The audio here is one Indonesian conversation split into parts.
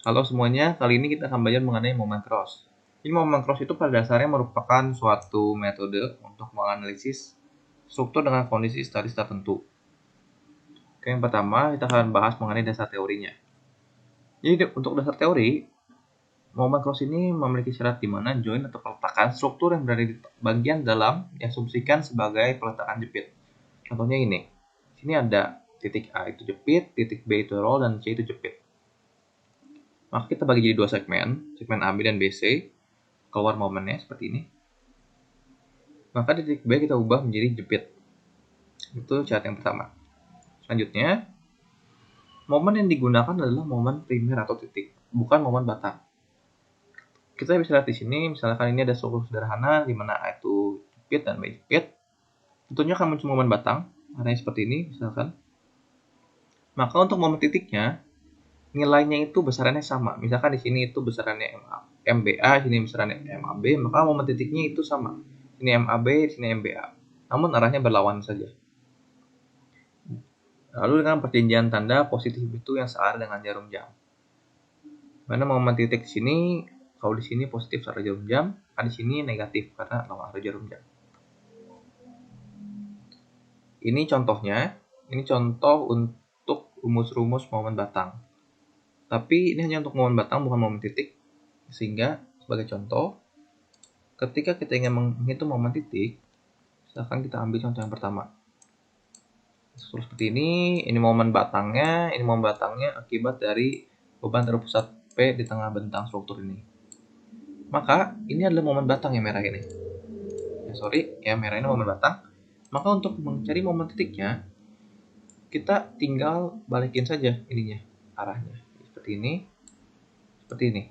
Halo semuanya, kali ini kita akan belajar mengenai moment cross. Ini moment cross itu pada dasarnya merupakan suatu metode untuk menganalisis struktur dengan kondisi statis tertentu. Oke, yang pertama kita akan bahas mengenai dasar teorinya. Jadi untuk dasar teori, moment cross ini memiliki syarat di mana join atau peletakan struktur yang berada di bagian dalam diasumsikan sebagai peletakan jepit. Contohnya ini, sini ada titik A itu jepit, titik B itu roll, dan C itu jepit. Maka kita bagi jadi dua segmen AB dan BC, keluar momennya seperti ini. Maka titik B kita ubah menjadi jepit. Itu syarat yang pertama. Selanjutnya, momen yang digunakan adalah momen primer atau titik, bukan momen batang. Kita bisa lihat di sini, misalkan ini ada struktur sederhana di mana A itu jepit dan B jepit. Tentunya akan muncul momen batang, warnanya seperti ini misalkan. Maka untuk momen titiknya, nilainya itu besarannya sama. Misalkan di sini itu besarannya MBA, sini besarannya MAB, maka momen titiknya itu sama. Ini MAB, sini MBA. Namun arahnya berlawanan saja. Lalu dengan perjanjian tanda positif itu yang searah dengan jarum jam. Mana momen titik di sini, kalau di sini positif searah jarum jam, di sini negatif karena lawan arah jarum jam. Ini contohnya, ini contoh untuk rumus-rumus momen batang. Tapi ini hanya untuk momen batang, bukan momen titik. Sehingga sebagai contoh, ketika kita ingin menghitung momen titik, misalkan kita ambil contoh yang pertama. Seperti ini momen batangnya akibat dari beban terpusat P di tengah bentang struktur ini. Maka ini adalah momen batang yang merah ini. Merah ini momen batang. Maka untuk mencari momen titiknya, kita tinggal balikin saja ininya, arahnya. Seperti ini.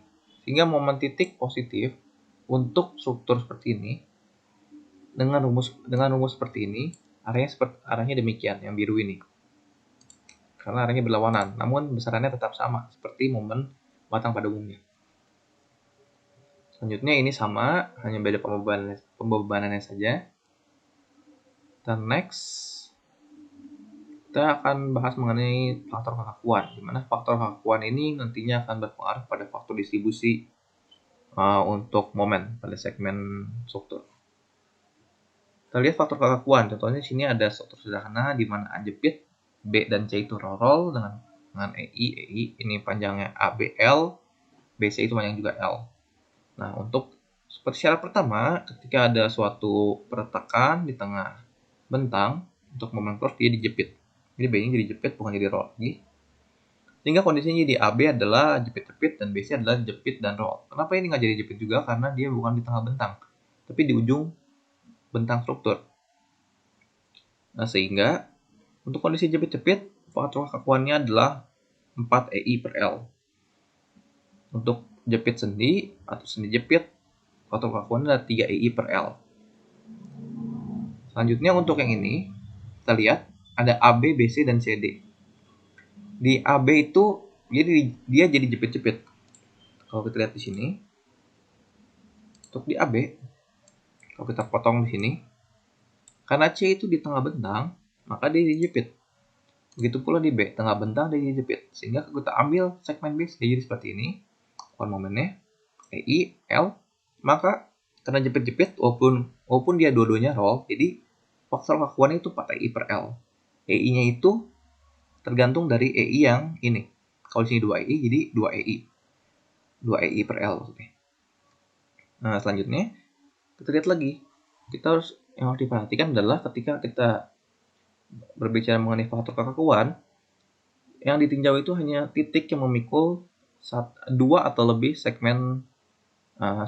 Sehingga momen titik positif untuk struktur seperti ini dengan rumus seperti ini, arahnya demikian, yang biru ini. Karena arahnya berlawanan, namun besarannya tetap sama seperti momen batang pada umumnya. Selanjutnya ini sama, hanya beda pembebanannya saja. Dan next, kita akan bahas mengenai faktor kekakuan, di mana faktor kekakuan ini nantinya akan berpengaruh pada faktor distribusi untuk momen pada segmen struktur. Kita lihat faktor kekakuan, contohnya di sini ada struktur sederhana di mana A jepit, B dan C itu roll dengan EI ini panjangnya ABL, BC itu panjang juga L. Nah, untuk seperti syarat pertama, ketika ada suatu peretakan di tengah bentang, untuk momen cross dia dijepit. Jadi B-nya jadi jepit, bukan jadi roll lagi. Sehingga kondisinya jadi AB adalah jepit-jepit dan BC adalah jepit dan roll. Kenapa ini nggak jadi jepit juga? Karena dia bukan di tengah bentang, tapi di ujung bentang struktur. Nah, sehingga untuk kondisi jepit-jepit, faktor kekakuannya adalah 4 EI per L. Untuk jepit sendi atau sendi jepit, faktor kekakuannya adalah 3 EI per L. Selanjutnya untuk yang ini, kita lihat ada AB, BC, dan CD. Di AB itu dia jadi jepit-jepit. Kalau kita lihat di sini, untuk di AB, kalau kita potong di sini, karena C itu di tengah bentang, maka dia dijepit. Begitu pula di B, tengah bentang dia dijepit. Sehingga kita ambil segmen B jadi seperti ini, momennya EI, L, maka karena jepit-jepit walaupun dia dua-duanya roll, jadi faktor kekakuannya itu 4 EI per L. EI-nya itu tergantung dari EI yang ini. Kalau di sini 2 EI, jadi 2 EI. 2 EI per L maksudnya. Nah, selanjutnya kita lihat lagi. Yang harus diperhatikan adalah ketika kita berbicara mengenai faktor kekakuan, yang ditinjau itu hanya titik yang memikul 2 atau lebih segmen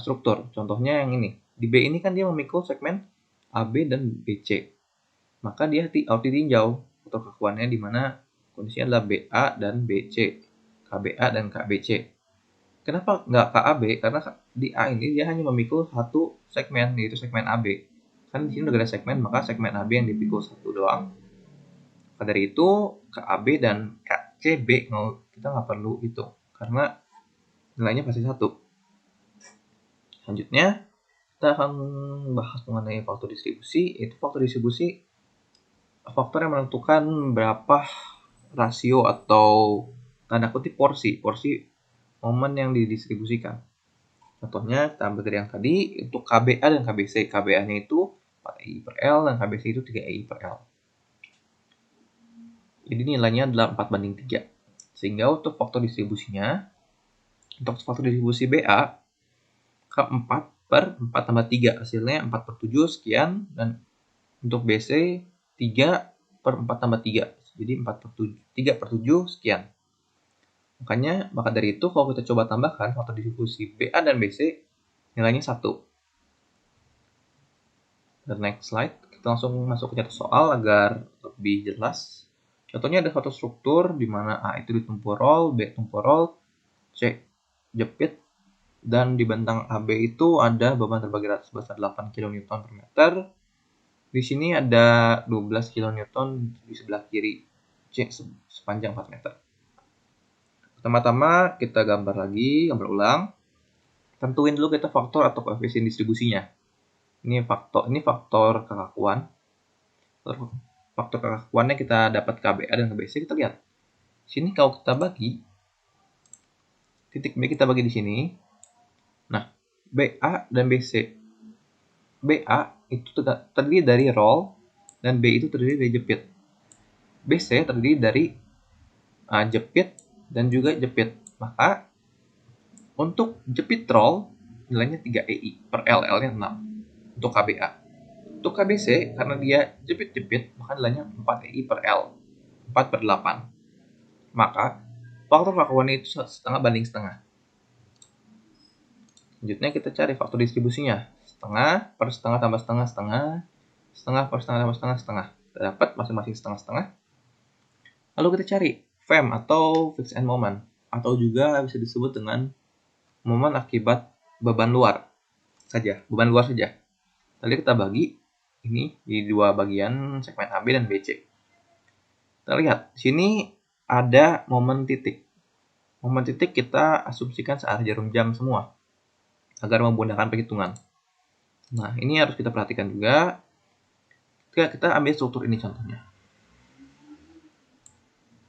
struktur. Contohnya yang ini. Di B ini kan dia memikul segmen AB dan BC. Maka dia harus ditinjau faktor kekakuannya di mana kondisinya adalah BA dan BC, KBA dan KBC. Kenapa nggak KAB? Karena di A ini dia hanya memikul satu segmen, yaitu segmen AB. Kan di sini udah ada segmen, maka segmen AB yang dipikul satu doang. Maka dari itu KAB dan KCB kita nggak perlu hitung karena nilainya pasti satu. Selanjutnya kita akan bahas mengenai faktor distribusi. Itu faktor distribusi faktor yang menentukan berapa rasio atau tanda kutip porsi momen yang didistribusikan. Contohnya kita ambil dari yang tadi, untuk KBA dan KBC. KBA-nya itu 4EI per L dan KBC itu 3EI per L. Jadi nilainya adalah 4:3. Sehingga untuk faktor distribusinya, untuk faktor distribusi BA, ke 4 per 4 tambah 3. Hasilnya 4/7 sekian. Dan untuk BC, 3 per 4 tambah 3. Jadi 3/7 sekian. Maka dari itu kalau kita coba tambahkan faktor distribusi BA dan BC, nilainya 1. The next slide, kita langsung masuk ke contoh soal agar lebih jelas. Contohnya ada suatu struktur di mana A itu ditumpul roll, B tumpul roll, C jepit, dan di bentang AB itu ada beban terbagi rata sebesar 8 kN per meter. Di sini ada 12 kN di sebelah kiri C sepanjang 4 meter. Pertama-tama kita gambar ulang. Tentuin dulu kita faktor atau koefisien distribusinya. Ini faktor kekakuan. Faktor kekakuannya kita dapat KBA dan KBC, kita lihat. Sini kalau kita bagi, titik B kita bagi di sini. Nah, BA dan BC. BA itu terdiri dari roll dan B itu terdiri dari jepit. BC terdiri dari jepit dan juga jepit. Maka untuk jepit roll nilainya 3EI per L, L-nya 6 untuk KBA. Untuk KBC karena dia jepit-jepit maka nilainya 4EI per L, 4/8. Maka faktor kekakuannya itu setengah banding setengah. Selanjutnya kita cari faktor distribusinya. Setengah per setengah tambah setengah setengah, setengah per setengah tambah setengah setengah. Kita dapat masing-masing setengah-setengah. Lalu kita cari FEM atau fixed end moment, atau juga bisa disebut dengan momen akibat beban luar saja. Tadi kita bagi ini di dua bagian, segmen AB dan BC. Kita lihat di sini ada momen titik. Momen titik kita asumsikan searah jarum jam semua agar memudahkan perhitungan. Nah, ini harus kita perhatikan juga. Kita ambil struktur ini contohnya.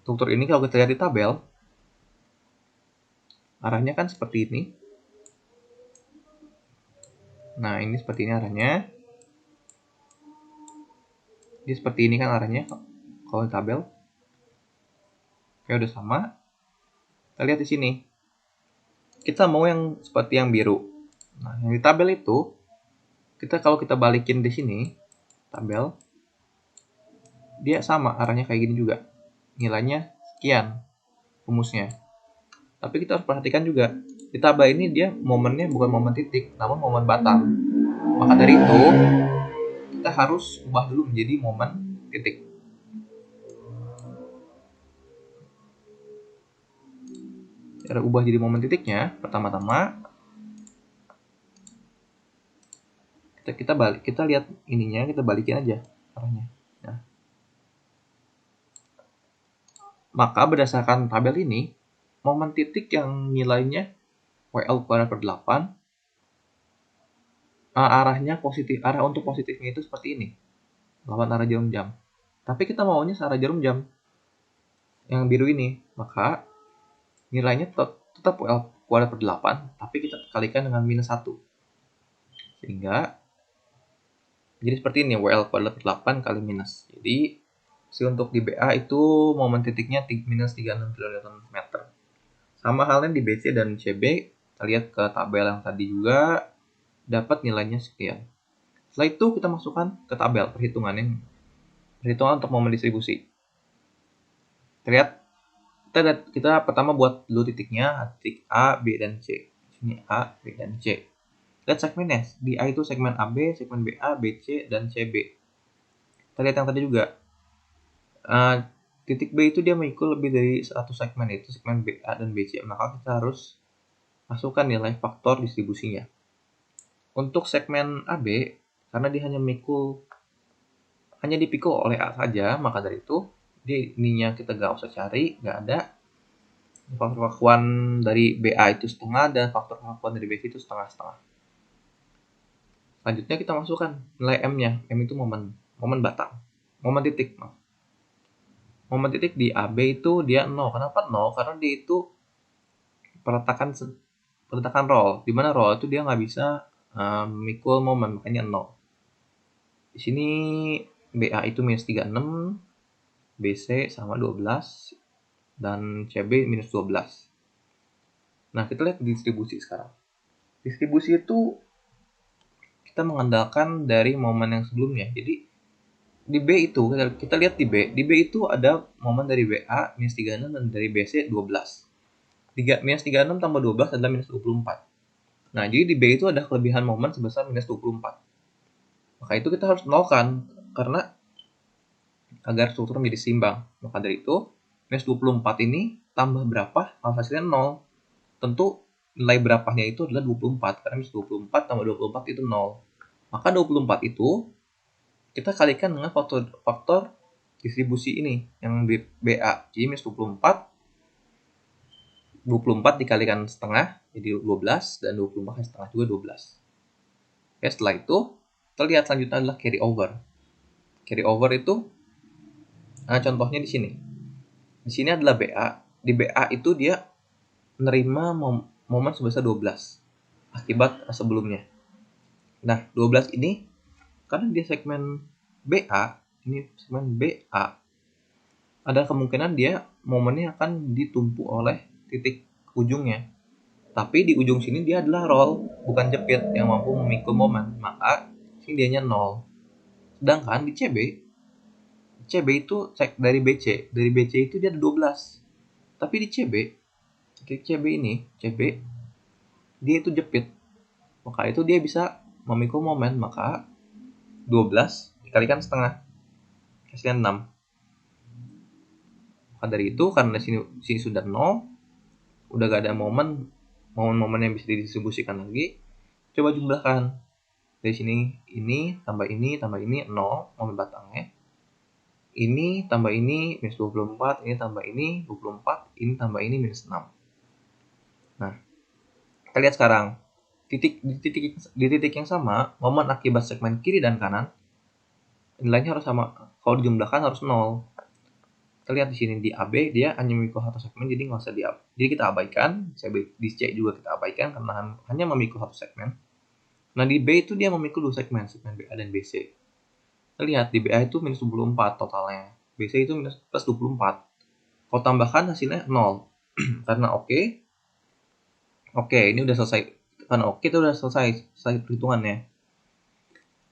Struktur ini kalau kita lihat di tabel, arahnya kan seperti ini. Nah, ini seperti ini arahnya. Ini seperti ini kan arahnya kalau di tabel. Oke, udah sama. Kita lihat di sini. Kita mau yang seperti yang biru. Nah, yang di tabel itu, kalau kita balikin di sini, tabel, dia sama arahnya kayak gini juga. Nilainya sekian rumusnya. Tapi kita harus perhatikan juga, di tabel ini dia momennya bukan momen titik, namun momen batang. Maka dari itu, kita harus ubah dulu menjadi momen titik. Cara ubah jadi momen titiknya, pertama-tama kita lihat ininya, kita balikin aja arahnya. Nah. Maka berdasarkan tabel ini, momen titik yang nilainya WL²/8, arahnya positif. Arah untuk positifnya itu seperti ini, lawan arah jarum jam. Tapi kita maunya searah jarum jam, yang biru ini. Maka nilainya tetap WL²/8, tapi kita kalikan dengan -1. Sehingga jadi seperti ini, WL²/8 kali minus. Jadi untuk di BA itu momen titiknya -36 kN/meter. Sama halnya di BC dan CB, kita lihat ke tabel yang tadi juga dapat nilainya sekian. Setelah itu kita masukkan ke tabel perhitungan untuk momen distribusi. Lihat, kita pertama buat dulu titiknya, titik A, B, dan C. Sini A, B, dan C. Lihat segmennya, di A itu segmen AB, segmen BA, BC, dan CB. Kita lihat yang tadi juga. Titik B itu dia mengikut lebih dari satu segmen, itu segmen BA dan BC. Maka kita harus masukkan nilai faktor distribusinya. Untuk segmen AB, karena dia hanya dipikul oleh A saja, maka dari itu ininya kita gak usah cari, gak ada. Faktor kekakuan dari BA itu setengah dan faktor kekakuan dari BC itu setengah-setengah. Selanjutnya kita masukkan nilai M-nya. M itu momen batang. Momen titik. Momen titik di AB itu dia 0. Kenapa 0? Karena dia itu peletakan roll, di mana roll itu dia nggak bisa memikul momen, makanya 0. Di sini BA itu minus 36, BC sama 12, dan CB minus 12. Nah, kita lihat distribusi sekarang. Distribusi itu kita mengandalkan dari momen yang sebelumnya. Jadi di B itu kita lihat di B itu ada momen dari BA minus 36 dan dari BC 12. Minus 36 tambah 12 adalah minus 24. Nah, jadi di B itu ada kelebihan momen sebesar minus 24. Maka itu kita harus nolkan karena agar struktur menjadi seimbang. Maka dari itu minus 24 ini tambah berapa? Hasilnya 0. Tentu nilai berapanya itu adalah 24 karena minus 24 tambah 24 itu 0. Maka 24 itu kita kalikan dengan faktor distribusi ini yang BA. Jadi minus 24 dikalikan setengah jadi 12 dan 24 setengah juga 12. Oke, setelah itu kita lihat selanjutnya adalah carry over. Carry over itu contohnya di sini. Di sini adalah BA. Di BA itu dia menerima momen sebesar 12 akibat sebelumnya. Nah, 12 ini karena dia segmen BA, ini segmen BA, ada kemungkinan dia momennya akan ditumpu oleh titik ujungnya. Tapi di ujung sini dia adalah roll, bukan jepit yang mampu memikul momen. Maka sini dianya 0. Sedangkan di CB itu dari BC itu dia ada 12. Tapi di CB ini, dia itu jepit. Maka itu dia bisa memikul momen, maka 12 dikalikan setengah, hasilnya 6. Maka dari itu karena sini sudah 0, udah gak ada momen yang bisa didistribusikan lagi. Coba jumlahkan. Dari sini ini tambah ini 0 momen batangnya. Ini tambah ini minus 24, ini tambah ini 24, ini tambah ini minus 6. Nah, kita lihat sekarang. Di titik yang sama, momen akibat segmen kiri dan kanan nilainya harus sama. Kalau dijumlahkan harus 0. Kita lihat di sini di AB dia hanya memikul satu segmen, jadi nggak usah jadi kita abaikan. Di C juga kita abaikan karena hanya memikul satu segmen. Nah, di B itu dia memikul dua segmen BA dan BC. Kita lihat di BA itu minus 24 totalnya, BC itu minus plus 24. Kalau tambahkan hasilnya 0. Karena oke, ini udah selesai. Karena oke itu udah selesai perhitungannya.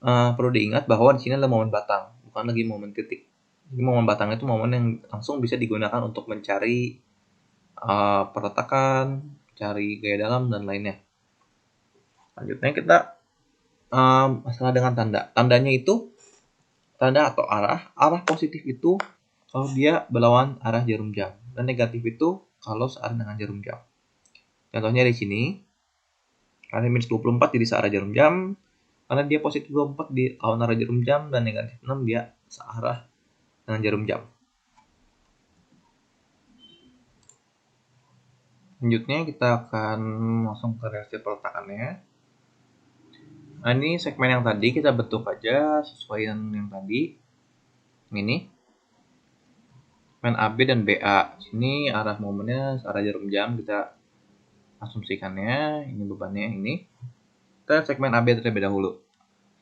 Perlu diingat bahwa di sini adalah momen batang, bukan lagi momen titik. Jadi momen batang itu momen yang langsung bisa digunakan untuk mencari peletakan, cari gaya dalam dan lainnya. Selanjutnya kita masalah dengan tanda. Tandanya itu tanda atau arah. Arah positif itu kalau dia berlawan arah jarum jam, dan negatif itu kalau searah dengan jarum jam. Contohnya di sini, karena minus 24 jadi searah jarum jam, karena dia positif 24 di lawan arah jarum jam, dan negatif 6 dia searah dengan jarum jam. Selanjutnya kita akan langsung ke reaksi peletakannya. Nah, ini segmen yang tadi kita bentuk aja sesuai yang tadi. Ini segmen AB dan BA. Sini arah momennya arah jarum jam, kita asumsikannya. Ini bebannya ini. Kita segmen AB terlebih dahulu.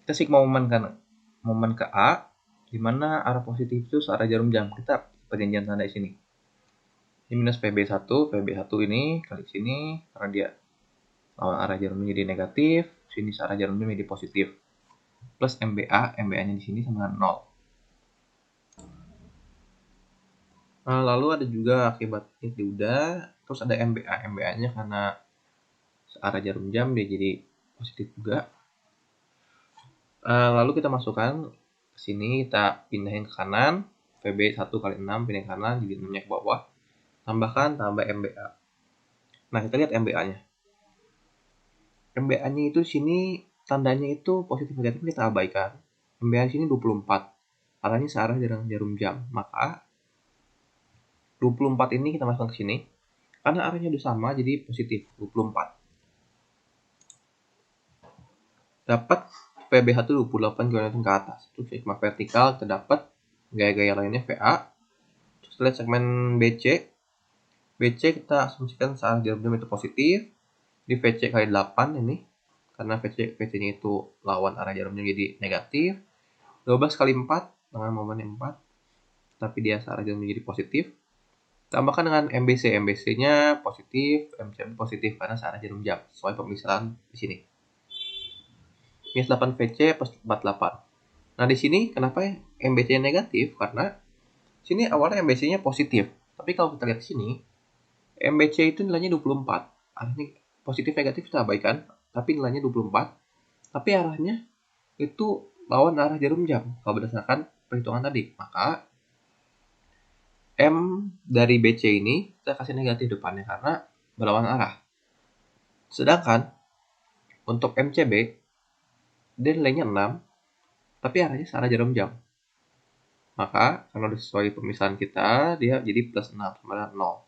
Kita sigma momen ke A, di mana arah positif itu searah jarum jam. Kita perjanjian tanda di sini. Ini minus PB1 ini kali sini karena dia lawan arah jarum menjadi negatif, sini searah jarum menjadi positif. Plus MBA-nya di sini sama dengan 0. Nah, lalu ada juga akibat ini udah, terus ada MBA-nya karena searah jarum jam dia jadi positif juga. Lalu kita masukkan ke sini, kita pindahin ke kanan, VB 1 kali 6 pindahin ke kanan, jadi 6 ke bawah. Tambah MBA. Nah, kita lihat MBA-nya. MBA-nya itu sini tandanya itu positif negatif kita abaikan. MBA sini 24. Arahnya searah dengan jarum jam. Maka 24 ini kita masukkan ke sini. Karena arahnya udah sama jadi positif 24. Dapat PBH itu 28 km ke atas. Terus sigma vertikal kita dapat gaya-gaya lainnya VA. Terus lihat segmen BC VC kita asumsikan searah jarum jam itu positif. Di VC kali 8 ini, karena VC-nya itu lawan arah jarum jam jadi negatif. 12 kali 4 dengan momen 4, tapi dia searah jarum jam jadi positif. Tambahkan dengan MBC. MBC-nya positif, MCB positif karena searah jarum jam. Sesuai pemisahan di sini. Minus 8 VC plus 48. Nah, di sini kenapa MBC-nya negatif? Karena sini awalnya MBC-nya positif. Tapi kalau kita lihat di sini, MBC itu nilainya 24. Artinya positif negatif kita abaikan, tapi nilainya 24. Tapi arahnya itu lawan arah jarum jam kalau berdasarkan perhitungan tadi. Maka M dari BC ini kita kasih negatif depannya karena berlawan arah. Sedangkan untuk MCB dia nilainya 6, tapi arahnya searah jarum jam. Maka kalau sesuai pemisahan kita, dia jadi plus 6 sama dengan 0.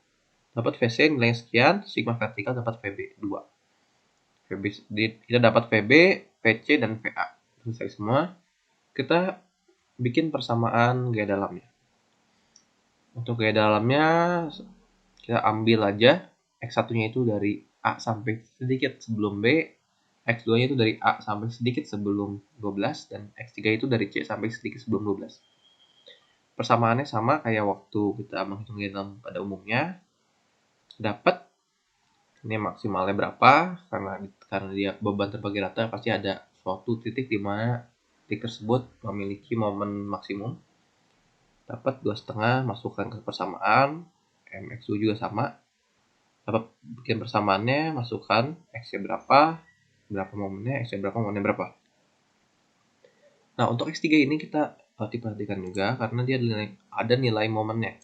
Dapat VC nilai sekian, sigma vertikal dapat VB 2. Kita dapat VB, VC, dan VA. Selesai semua. Kita bikin persamaan gaya dalamnya. Untuk gaya dalamnya, kita ambil aja X1-nya itu dari A sampai sedikit sebelum B, X2-nya itu dari A sampai sedikit sebelum 12, dan X3 itu dari C sampai sedikit sebelum 12. Persamaannya sama kayak waktu kita menghitung gaya dalam pada umumnya. Dapat ini maksimalnya berapa, karena dia beban terbagi rata, pasti ada suatu titik di mana titik tersebut memiliki momen maksimum. Dapat 2,5, masukkan ke persamaan, MX2 juga sama. Dapat bikin persamaannya, masukkan X-nya berapa momennya, X-nya berapa, momennya berapa. Nah, untuk X3 ini kita diperhatikan juga karena dia ada nilai momennya.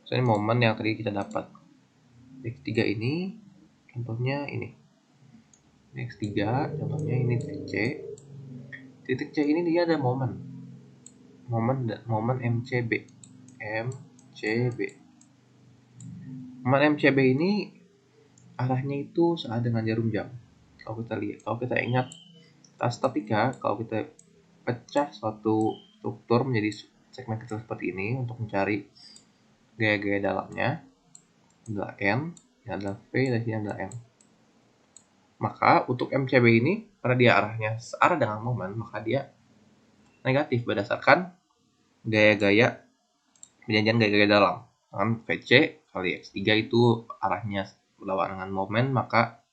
Misalnya momen yang tadi kita dapat. X3 ini, contohnya ini. X3, contohnya ini titik C. Titik C ini dia ada momen MCB. Momen MCB ini arahnya itu sama dengan jarum jam. Kalau kita ingat statika, kalau kita pecah suatu struktur menjadi segmen kecil seperti ini untuk mencari gaya-gaya dalamnya, adalah N, ini adalah V, dan ini adalah M. Maka untuk MCB ini, karena dia arahnya searah dengan momen, maka dia negatif berdasarkan gaya-gaya perjanjian gaya-gaya dalam. Dengan VC kali X3 itu arahnya berlawanan dengan momen, maka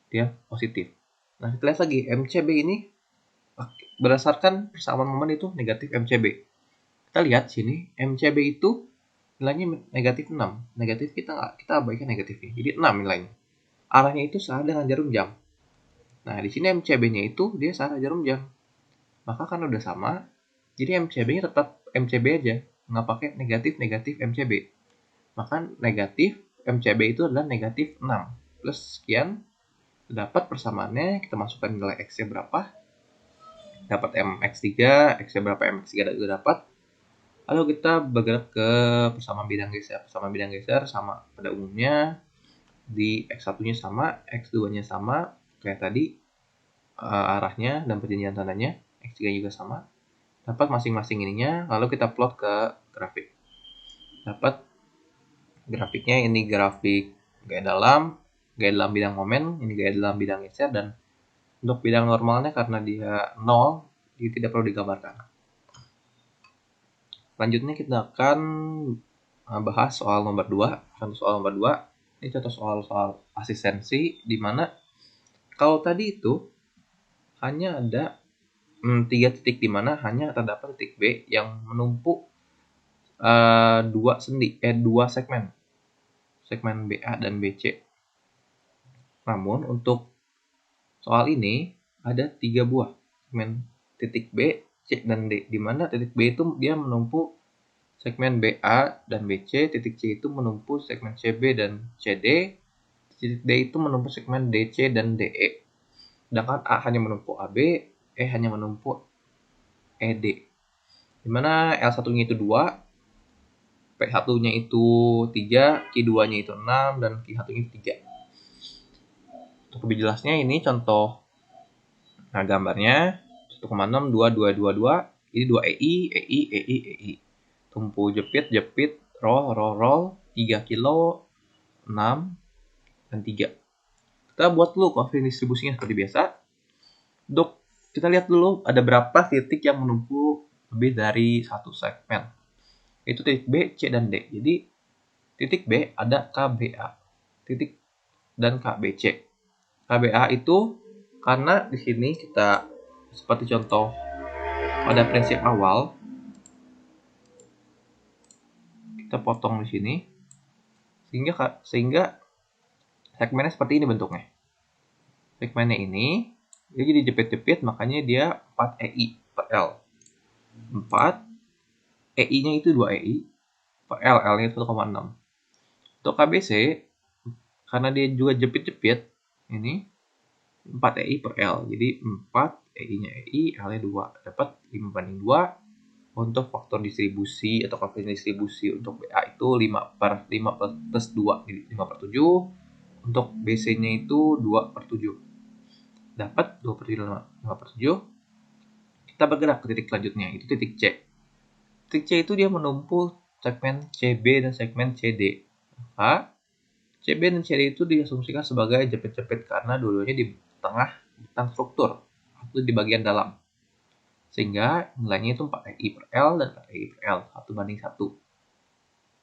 dia positif. Nah, kita lihat lagi MCB ini berdasarkan persamaan momen itu negatif MCB. Kita lihat sini MCB itu nilainya negatif 6. Negatif kita abaikan negatifnya. Jadi 6 nilainya. Arahnya itu searah dengan jarum jam. Nah, di sini MCB-nya itu dia searah jarum jam. Maka kan udah sama, jadi MCB-nya tetap MCB aja, nggak pakai negatif MCB. Maka negatif MCB itu adalah negatif 6 plus sekian. Dapat persamaannya, kita masukkan nilai X-nya berapa, dapat MX3, X-nya berapa, MX3 juga dapat. Lalu kita bergerak ke persamaan bidang geser. Persamaan bidang geser sama pada umumnya, di X1-nya sama, X2-nya sama kayak tadi, arahnya dan perjanjian tandanya. X3 juga sama. Dapat masing-masing ininya, lalu kita plot ke grafik. Dapat grafiknya, ini grafik gaya dalam bidang momen, ini gaya dalam bidang geser, dan untuk bidang normalnya karena dia 0, jadi tidak perlu digambarkan. Selanjutnya kita akan bahas soal nomor 2. Contoh soal nomor 2, ini contoh soal asistensi, di mana kalau tadi itu hanya ada 3 titik di mana hanya terdapat titik B yang menumpuk dua segmen BA dan BC. Namun untuk soal ini ada 3 buah segmen titik B, C, dan D, di mana titik B itu dia menumpuk segmen BA dan BC, titik C itu menumpuk segmen CB dan CD, titik D itu menumpuk segmen DC dan DE. Sedangkan A hanya menumpuk AB, E hanya menumpuk ED. Dimana L1-nya itu 2, P1-nya itu 3, Q2-nya itu 6, dan Q1-nya itu 3. Untuk lebih jelasnya ini contoh gambarnya 1,6, 2, 2, 2, 2. Ini 2 EI. Tumpu jepit, roll. 3 kilo, 6, dan 3. Kita buat dulu koefisien distribusinya seperti biasa. Untuk kita lihat dulu ada berapa titik yang menumpuk lebih dari satu segmen. Itu titik B, C, dan D. Jadi titik B ada KBA, titik dan KBC. KBA itu karena di sini kita seperti contoh pada prinsip awal, kita potong di sini sehingga segmennya seperti ini bentuknya. Segmennya ini dia jadi jepit-jepit, makanya dia 4 EI per L. 4 EI-nya itu 2 EI per L, L-nya 1,6. Untuk KBC karena dia juga jepit-jepit, ini 4 EI per L. Jadi 4 EI-nya EI, L-nya 2. Dapat 5/2. Untuk faktor distribusi atau koefisien distribusi untuk BA itu 5 plus 2, jadi 5/7. Untuk BC-nya itu 2/7. Dapat 2/7, 5/7. Kita bergerak ke titik selanjutnya, itu titik C. Titik C itu dia menumpuk segmen CB dan segmen CD. Maka CB dan CD itu diasumsikan sebagai jepit-jepit karena dua-duanya di tengah bentang struktur atau di bagian dalam. Sehingga nilainya itu 4 EI per L dan 4 EI per L, 1/1.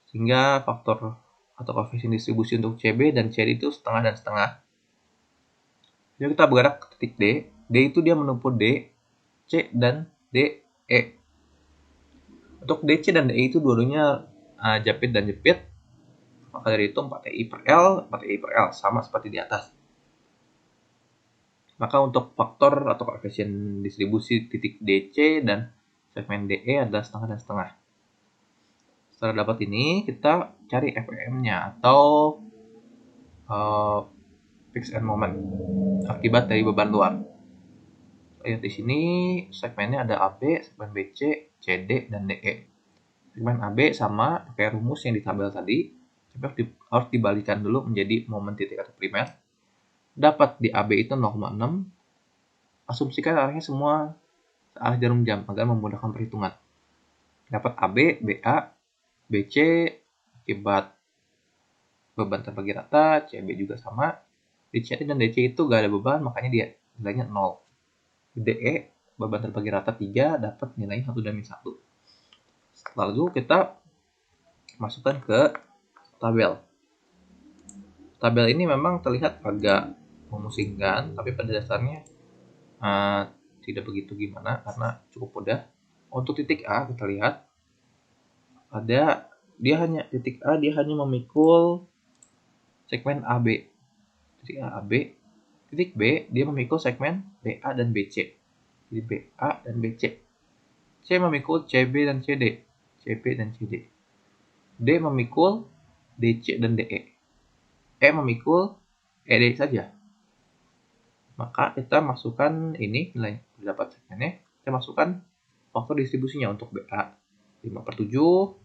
Sehingga faktor atau koefisien distribusi untuk CB dan CD itu setengah dan setengah. Jadi kita bergerak ke titik D. D itu dia menumpuk D, C, dan DE. Untuk DC dan DE itu dua-duanya jepit dan jepit. Maka dari itu 4 EI per L, 4 EI per L, sama seperti di atas. Maka untuk faktor atau koefisien distribusi titik DC dan segmen DE adalah setengah dan setengah. Setelah dapat ini, kita cari FEM-nya atau fixed end moment akibat dari beban luar. Lihat di sini segmennya ada AB, segmen BC, CD, dan DE. Segmen AB sama pakai rumus yang di tabel tadi, tapi harus dibalikan dulu menjadi momen titik atau primer. Dapat di AB itu 0,6. Asumsikan arahnya semua searah jarum jam agar memudahkan perhitungan. Dapat AB, BA, BC akibat beban terbagi rata, CB juga sama. Di CD dan DC itu gak ada beban, makanya dia nilainya 0. DE beban terbagi rata 3, dapat nilainya 1/1. Lalu kita masukkan ke tabel. Tabel ini memang terlihat agak memusingkan, tapi pada dasarnya tidak begitu gimana karena cukup mudah. Untuk titik A kita lihat dia hanya memikul segmen AB. Titik A AB. Titik B dia memikul segmen BA dan BC. Jadi BA dan BC. C memikul CB dan CD. CB dan CD. D memikul DC dan DE. E memikul ED saja. Maka kita masukkan ini nilai dapat segmennya. Kita masukkan faktor distribusinya untuk BA 5/7,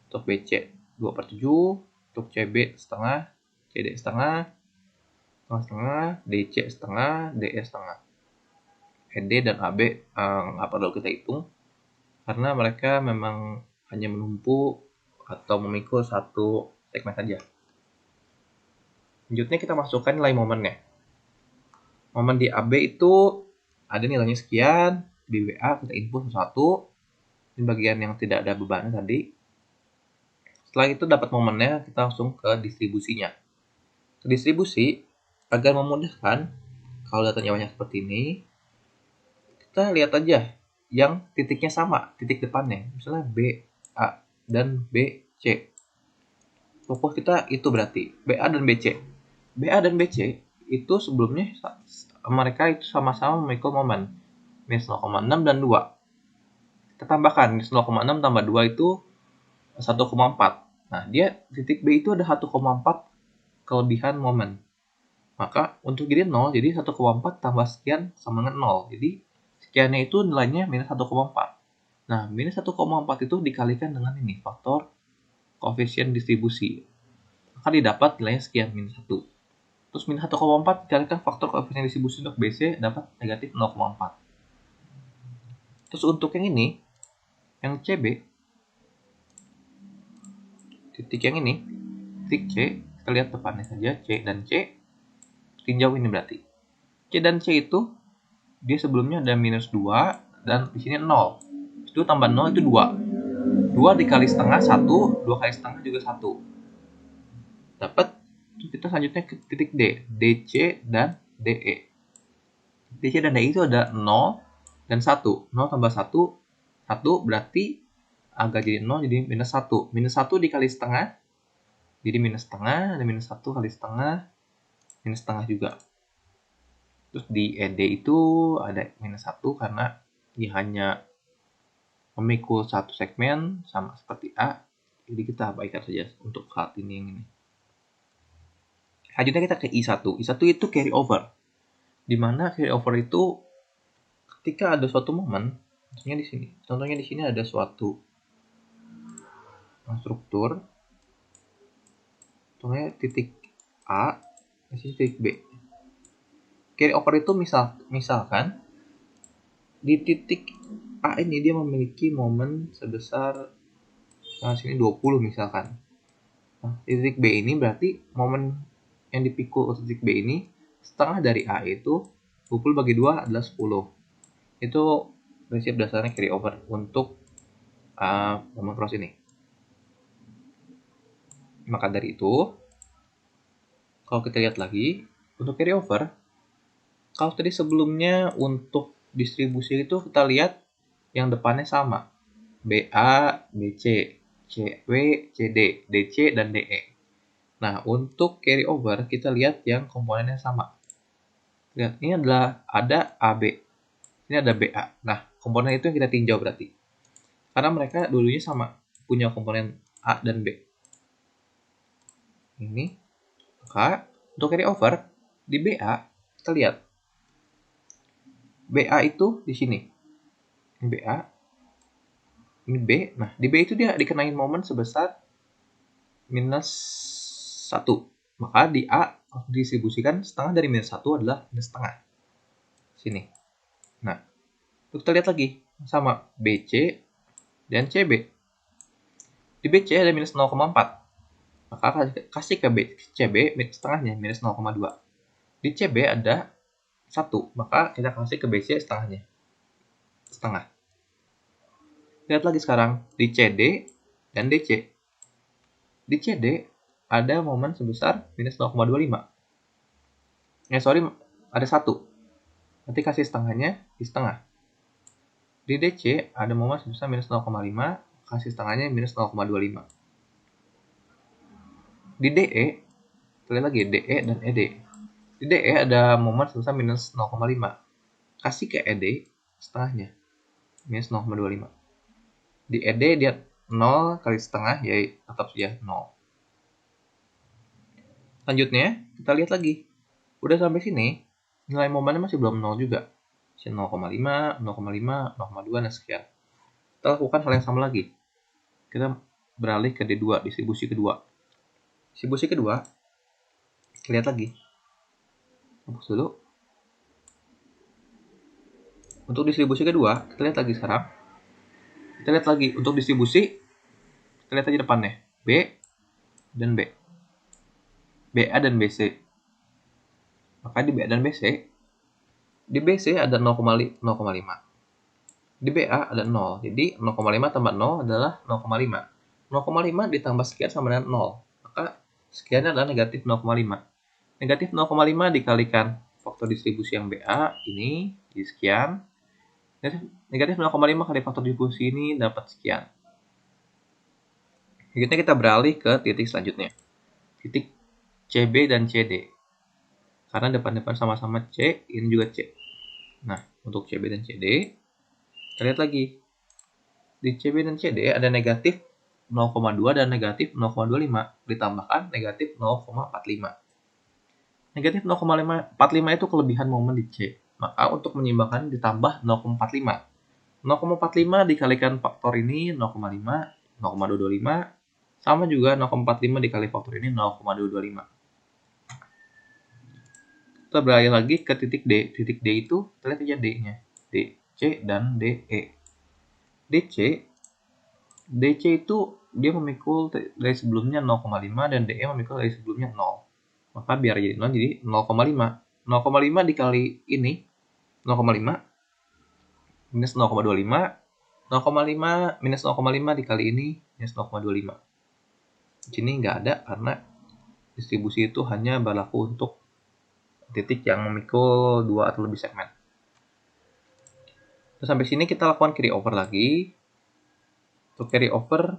untuk BC 2/7, untuk CB setengah, CD setengah, setengah, DC setengah, DE setengah. ED dan AB nggak perlu kita hitung karena mereka memang hanya menumpuk atau memikul satu segmen saja. Selanjutnya kita masukkan nilai momennya. Momen di AB itu ada nilainya sekian, di WA kita input satu, ini bagian yang tidak ada bebannya tadi. Setelah itu dapat momennya, kita langsung ke distribusinya. Ke distribusi, agar memudahkan, kalau datanya banyak seperti ini, kita lihat aja yang titiknya sama, titik depannya. Misalnya B, A, dan B, C. Fokus kita itu berarti BA dan BC. BA dan BC itu sebelumnya mereka itu sama-sama memikul momen minus 0,6 dan 2. Kita tambahkan minus 0,6 tambah 2 itu 1,4. Nah, dia titik B itu ada 1,4 kelebihan momen. Maka untuk jadi 0, jadi 1,4 tambah sekian sama dengan 0. Jadi sekiannya itu nilainya minus 1,4. Nah, minus 1,4 itu dikalikan dengan ini, faktor koefisien distribusi. Maka didapat nilainya sekian, minus 1. Terus minus 1,4 dikalikan faktor koefisien distribusi untuk BC dapat negatif 0,4. Terus untuk yang ini, yang CB, titik yang ini, titik C, kita lihat depannya saja, C dan C, tinjau ini berarti. C dan C itu, dia sebelumnya ada minus 2, dan di sini 0. Itu tambah 0 itu 2. 2 dikali setengah 1, 2 kali setengah juga 1. Dapat, kita selanjutnya ke titik D, DC dan DE. DC dan DE itu ada 0 dan 1. 0 tambah 1, 1 berarti agak jadi 0 jadi minus 1. Minus 1 dikali setengah, jadi minus setengah, ada minus 1 kali setengah, minus setengah juga. Terus di ED itu ada minus 1 karena dia hanya memikul satu segmen sama seperti A. Jadi kita abaikan saja untuk saat ini yang ini. Selanjutnya kita ke I1. I1 itu carry over. Dimana carry over itu ketika ada suatu momen, contohnya di sini. Contohnya di sini ada suatu struktur. Contohnya titik A, di sini titik B. Carry over itu misalkan di titik A ini dia memiliki momen sebesar sini 20 misalkan. Nah, di titik B ini berarti momen yang dipikul ke titik B ini setengah dari A itu 20 bagi 2 adalah 10. Itu prinsip dasarnya carry over untuk momen cross ini. Maka dari itu, kalau kita lihat lagi, untuk carry over, kalau tadi sebelumnya untuk distribusi itu kita lihat yang depannya sama. BA, BC, CW, CD, DC, dan DE. Nah, untuk carry over, kita lihat yang komponennya sama. Lihat, ini adalah ada AB. Ini ada BA. Nah, komponen itu yang kita tinjau berarti. Karena mereka dulunya sama. Punya komponen A dan B. Ini. Maka, untuk carry over, di BA, kita lihat. BA itu di sini. Ini BA. Ini B. Nah, di B itu dia dikenain momen sebesar minus 1. Maka di A distribusikan setengah dari minus 1 adalah minus setengah. Sini. Nah, kita lihat lagi. Sama BC dan CB. Di BC ada minus 0,4. Maka kasih ke CB setengahnya minus 0,2. Di CB ada 1. Maka kita kasih ke BC setengahnya. Setengah. Lihat lagi sekarang. Di CD dan DC. Di CD ada momen sebesar minus 0,25. Ada 1. Nanti kasih setengahnya di setengah. Di DC ada momen sebesar minus 0,5, kasih setengahnya minus 0,25. Di DE, lihat lagi DE dan ED. Di DE ada momen sebesar minus 0,5. Kasih ke ED setengahnya, minus 0,25. Di ED dia 0 kali setengah, ya tetap saja 0. Selanjutnya, kita lihat lagi. Udah sampai sini, nilai momennya masih belum 0 juga. Masih 0,5, 0,5, 0,2, dan sekian. Kita lakukan hal yang sama lagi. Kita beralih ke D2, distribusi kedua. Distribusi kedua, kita lihat lagi. Hapus dulu. Untuk distribusi kedua, kita lihat lagi sekarang. Kita lihat lagi, untuk distribusi, kita lihat aja depannya. B dan B. BA dan BC. Maka di BA dan BC, di BC ada 0,5. Di BA ada 0. Jadi 0,5 tambah 0 adalah 0,5. 0,5 ditambah sekian sama dengan 0. Maka sekiannya adalah negatif 0,5. Negatif 0,5 dikalikan faktor distribusi yang BA, ini di sekian. Negatif 0,5 kali faktor distribusi ini dapat sekian. Selanjutnya kita beralih ke titik selanjutnya. Titik CB dan CD. Karena depan-depan sama-sama C, ini juga C. Nah, untuk CB dan CD, kita lihat lagi. Di CB dan CD ada negatif 0,2 dan negatif 0,25. Ditambahkan negatif 0,45. Negatif 0,45 itu kelebihan momen di C. Maka untuk menyeimbangkan ditambah 0,45. 0,45 dikalikan faktor ini 0,5, 0,225. Sama juga 0,45 dikali faktor ini 0,225. Kita beralih lagi ke titik D. Titik D itu, kita lihat aja D-nya. D, C, dan DE. DC itu dia memikul dari sebelumnya 0,5 dan DE memikul dari sebelumnya 0. Maka biar jadi 0 jadi 0,5. 0,5 dikali ini 0,5 minus 0,25, 0,5 minus 0,5 dikali ini minus 0,25. Di sini nggak ada karena distribusi itu hanya berlaku untuk titik yang memikul 2 atau lebih segmen. Terus sampai sini kita lakukan carry over lagi. Untuk carry over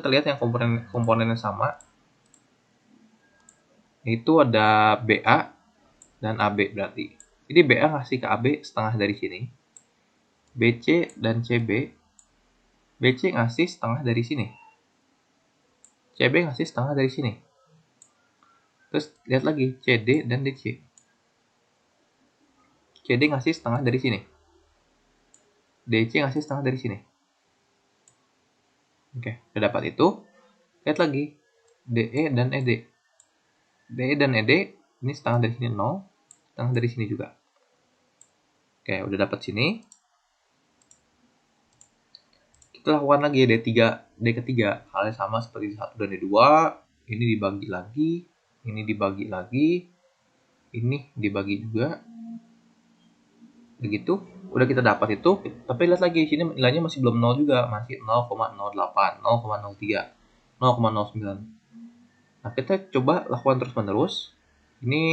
kita lihat yang komponennya sama. Itu ada BA dan AB berarti. Jadi BA ngasih ke AB setengah dari sini. BC dan CB, BC ngasih setengah dari sini. CB ngasih setengah dari sini. Terus lihat lagi CD dan DC. CD ngasih setengah dari sini. DC ngasih setengah dari sini. Oke, udah dapat itu. Lihat lagi DE dan ED. DE dan ED ini setengah dari sini 0, setengah dari sini juga. Oke, udah dapat sini. Kita lakukan lagi D3, D ketiga. Halnya sama seperti D1 dan D2. Ini dibagi lagi, ini dibagi lagi, ini dibagi juga. Begitu, udah kita dapat itu. Tapi lihat lagi, sini nilainya masih belum 0 juga, masih 0,08, 0,03, 0,09. Nah, kita coba lakukan terus-menerus. Ini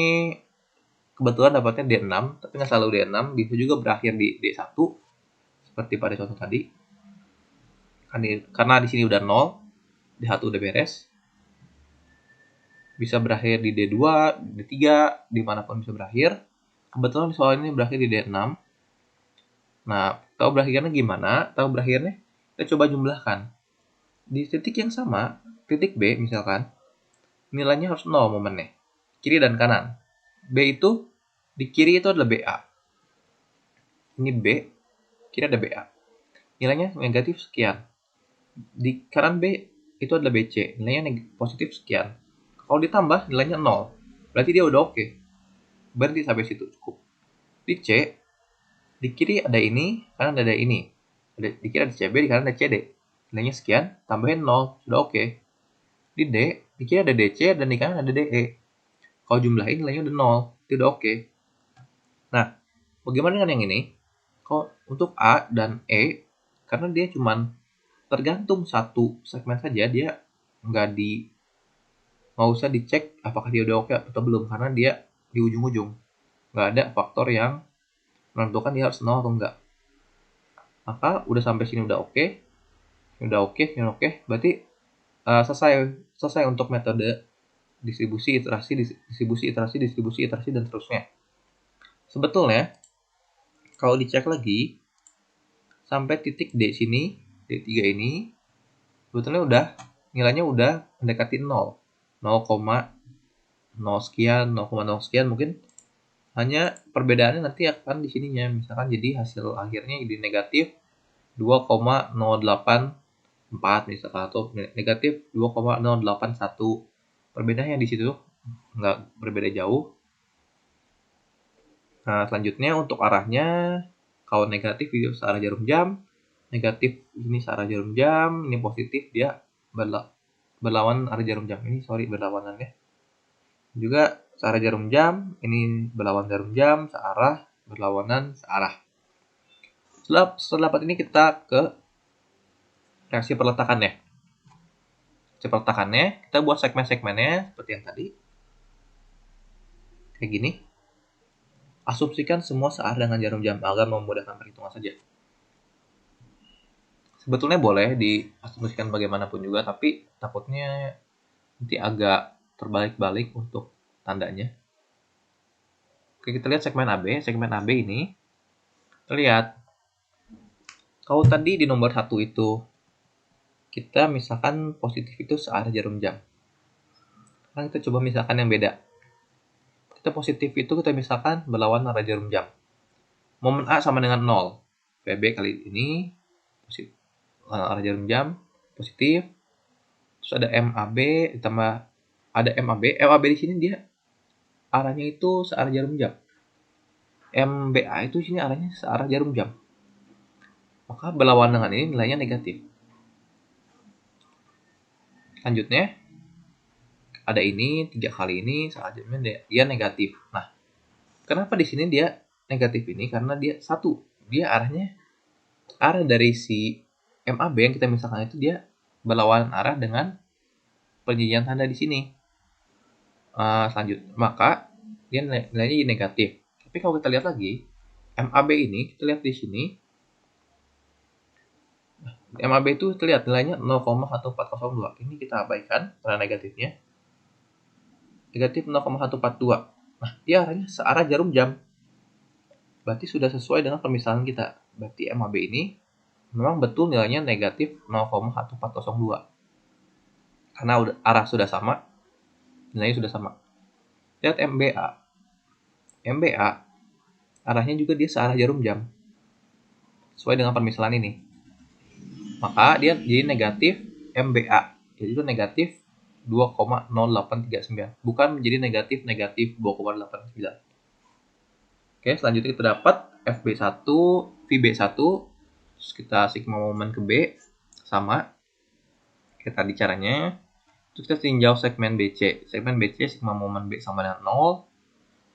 kebetulan dapatnya D6, tapi nggak selalu D6, bisa juga berakhir di D1, seperti pada contoh tadi. Karena di sini udah 0, D1 udah beres. Bisa berakhir di D2, D3, dimanapun bisa berakhir. Kebetulan soal ini berakhir di D6. Nah, tahu berakhirnya gimana? Tahu berakhirnya? Kita coba jumlahkan. Di titik yang sama, titik B misalkan, nilainya harus 0 momennya. Kiri dan kanan. B itu, di kiri itu adalah BA. Ini B, kiri ada BA. Nilainya negatif sekian. Di kanan B itu adalah BC, nilainya positif sekian. Kalau ditambah nilainya 0, berarti dia udah oke. Berarti sampai situ cukup. Di C, di kiri ada ini, kanan ada ini. Di kiri ada CB, di kanan ada CD. Nilainya sekian, tambahin 0, sudah oke. Di D, di kiri ada DC, dan di kanan ada DE. Kalau jumlahin nilainya udah 0, itu udah oke. Nah, bagaimana dengan yang ini? Kalau untuk A dan E, karena dia cuman tergantung satu segmen saja, dia nggak usah dicek apakah dia udah oke atau belum, karena dia di ujung-ujung. Nggak ada faktor yang menentukan dia harus 0 atau enggak. Maka udah sampai sini udah oke, ini oke, berarti selesai untuk metode distribusi, iterasi, dan seterusnya. Sebetulnya kalau dicek lagi sampai titik D sini, D3 ini, sebetulnya udah nilainya udah mendekati 0, 0,0 sekian, 0,0 sekian mungkin. Hanya perbedaannya nanti akan di sininya, misalkan jadi hasil akhirnya jadi negatif 2,084 misalkan, atau negatif 2,081. Perbedaannya di situ nggak berbeda jauh. Nah, selanjutnya untuk arahnya, kalau negatif itu searah jarum jam, negatif ini searah jarum jam, ini positif dia berlawan arah jarum jam. Ini berlawanannya. Juga searah jarum jam, ini berlawan jarum jam, searah, berlawanan, searah. Setelah dapat ini kita ke reaksi peletakannya. Reaksi peletakannya, kita buat segmen-segmennya seperti yang tadi. Kayak gini. Asumsikan semua searah dengan jarum jam agar memudahkan perhitungan saja. Sebetulnya boleh diasumsikan bagaimanapun juga, tapi takutnya nanti agak terbalik-balik untuk tandanya. Oke, kita lihat segmen AB. Segmen AB ini, kita lihat kalau tadi di nomor 1 itu kita misalkan positif itu searah jarum jam. Sekarang kita coba misalkan yang beda. Kita positif itu kita misalkan berlawan arah jarum jam. Momen A sama dengan 0. PB kali ini positif, arah jarum jam positif. Terus ada MAB ditambah ada MAB. MAB di sini dia arahnya itu searah jarum jam. MBA itu sini arahnya searah jarum jam. Maka berlawan dengan ini nilainya negatif. Selanjutnya ada ini 3 kali ini, selanjutnya dia negatif. Nah, kenapa di sini dia negatif ini? Karena dia arah dari si MAB yang kita misalkan itu dia berlawanan arah dengan penjinjian tanda di sini. Selanjutnya, maka dia nilainya negatif. Tapi kalau kita lihat lagi, MAB ini kita lihat di sini, MAB itu terlihat nilainya 0,1402. Ini kita abaikan karena negatifnya. Negatif 0,142. Nah, dia arahnya searah jarum jam. Berarti sudah sesuai dengan pemisahan kita. Berarti MAB ini memang betul nilainya negatif 0,1402. Karena arah sudah sama, nilainya sudah sama. Lihat MBA. MBA arahnya juga dia searah jarum jam. Sesuai dengan permisalan ini. Maka dia jadi negatif MBA. Jadi itu negatif 2,0839. Bukan menjadi negatif 2,89. Oke, selanjutnya kita dapat FB1, VB1. Terus kita sigma momen ke B. Sama. Kita tadi caranya. Terus kita tinjau segmen BC. Segmen BC sigma momen B sama dengan 0.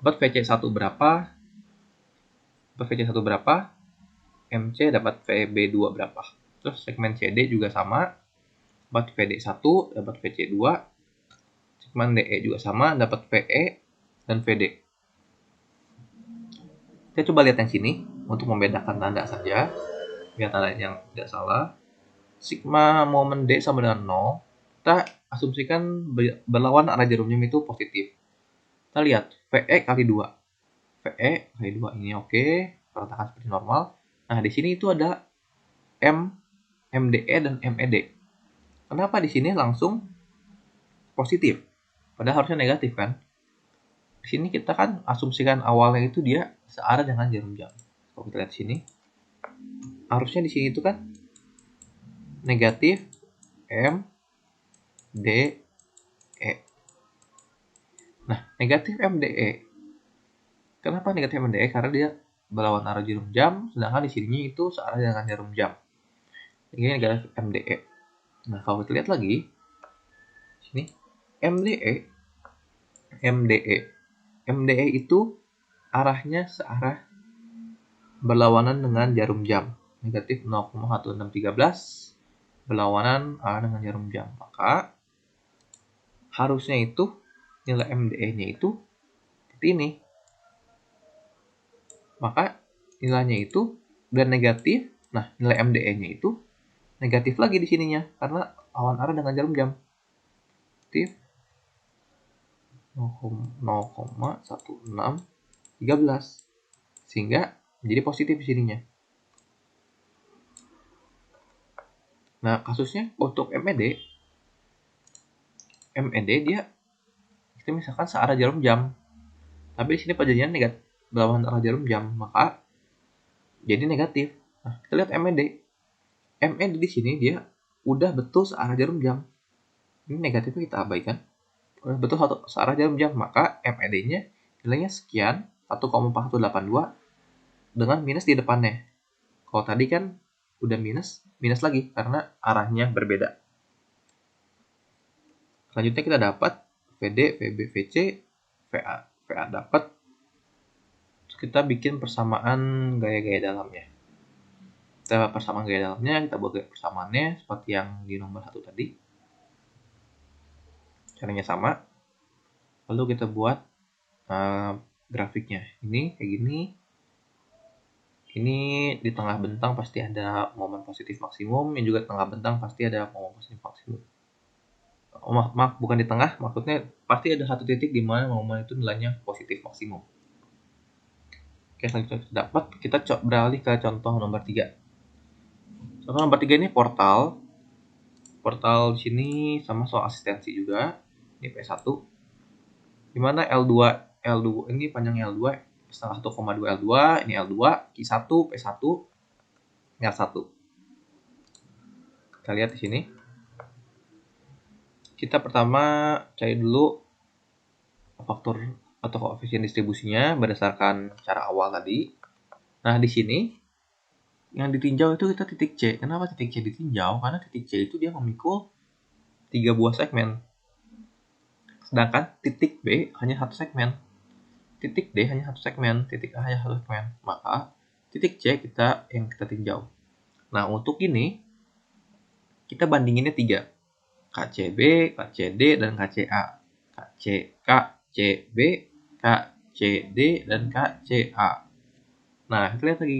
Dapat VC1 berapa? Dapat VC1 berapa? MC dapat VB2 berapa? Terus segmen CD juga sama. Dapat VD1, dapat VC2. Segmen DE juga sama, dapat VE dan VD. Kita coba lihat yang sini untuk membedakan tanda saja. Biar tanda yang tidak salah. Sigma momen D sama dengan 0. Kita asumsikan berlawan arah jarum jam itu positif. Kita lihat VE kali 2. VE kali 2 ini oke. Ratakan seperti normal. Nah, di sini itu ada MDE dan MED. Kenapa di sini langsung positif? Padahal harusnya negatif kan? Di sini kita kan asumsikan awalnya itu dia searah dengan jarum jam. Kalau kita lihat sini, harusnya di sini itu kan negatif MDE. Nah, negatif MDE. Kenapa negatif MDE? Karena dia berlawan arah jarum jam, sedangkan di sini itu searah dengan jarum jam. Ini negatif MDE. Nah, kalau kita lihat lagi, sini MDE itu arahnya searah berlawanan dengan jarum jam. Negatif 0,1613 berlawanan arah dengan jarum jam. Maka harusnya itu nilai MDE-nya itu seperti ini. Maka nilainya itu dan negatif. Nah, nilai MDE-nya itu negatif lagi di sininya karena lawan arah dengan jarum jam. Negatif 0,1613 sehingga menjadi positif di sininya. Nah, kasusnya untuk MED dia kita misalkan searah jarum jam. Tapi di sini perjanjian negatif berlawanan arah jarum jam, maka jadi negatif. Nah, kita lihat MED. MED di sini dia udah betul searah jarum jam. Ini negatifnya kita abaikan. Udah betul searah jarum jam, maka MED-nya nilainya sekian 1,4182 dengan minus di depannya. Kalau tadi kan udah minus lagi karena arahnya berbeda. Selanjutnya kita dapat VD, VB, VC, VA. VA dapat. Terus kita bikin persamaan gaya-gaya dalamnya. Kita persamaan gaya dalamnya, kita buat gaya persamaannya seperti yang di nomor 1 tadi. Caranya sama. Lalu kita buat grafiknya. Ini kayak gini. Ini di tengah bentang pasti ada momen positif maksimum, yang juga di tengah bentang pasti ada momen positif maksimum. Maaf, bukan di tengah, maksudnya pasti ada satu titik di mana momen itu nilainya positif maksimum. Oke, selanjutnya kita dapat, kita beralih ke contoh nomor 3. Contoh nomor 3 ini portal. Portal di sini sama soal asistensi juga. Ini P1. Dimana L2 ini panjang L2 setengah 1,2 L2, ini L2, Q1, P1, L1. Kita lihat di sini. Kita pertama cari dulu faktor atau koefisien distribusinya berdasarkan cara awal tadi. Nah, di sini yang ditinjau itu kita titik C. Kenapa titik C ditinjau? Karena titik C itu dia memikul 3 3 buah segmen. Sedangkan titik B hanya satu segmen. Titik D hanya satu segmen, titik A hanya satu segmen. Maka titik C yang kita tinjau. Nah, untuk ini kita bandinginnya 3. KCB, KCD, dan KCA. KCB, KCD, dan KCA. Nah, kita lihat lagi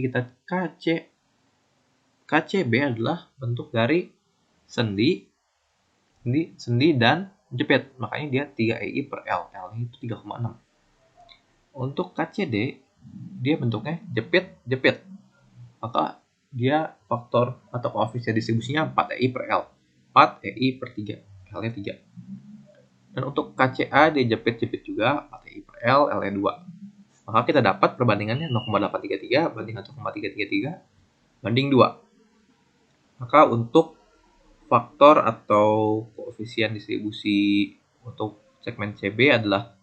KCB adalah bentuk dari sendi dan jepit. Makanya dia 3EI per L. L itu 3,6. Untuk KCD, dia bentuknya jepit. Maka dia faktor atau koefisien distribusinya 4EI per L. 4EI per 3. L-nya 3. Dan untuk KCA dia jepit juga 4EI per L, L-nya 2. Maka kita dapat perbandingannya 0,833 banding 1,333 banding 2. Maka untuk faktor atau koefisien distribusi untuk segmen CB adalah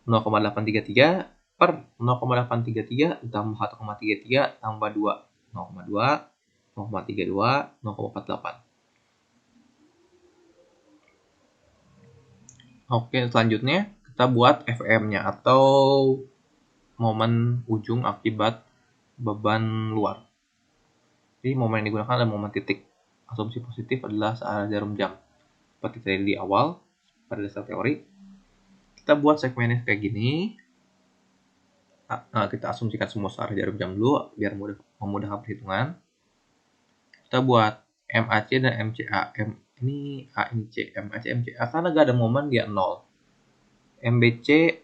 0,833 per 0,833 ditambah 1,33 tambah 2. 0,2, 0,32, 0,48. Oke, selanjutnya kita buat FM-nya atau momen ujung akibat beban luar. Jadi momen yang digunakan adalah momen titik. Asumsi positif adalah searah jarum jam. Seperti tadi di awal pada dasar teori. Kita buat segmennya kayak gini. Kita asumsikan semua searah jarum jam dulu biar memudahkan perhitungan. Kita buat MAC dan MCA. Ini A, ini C. MAC, MCA karena gak ada momen dia 0. MBC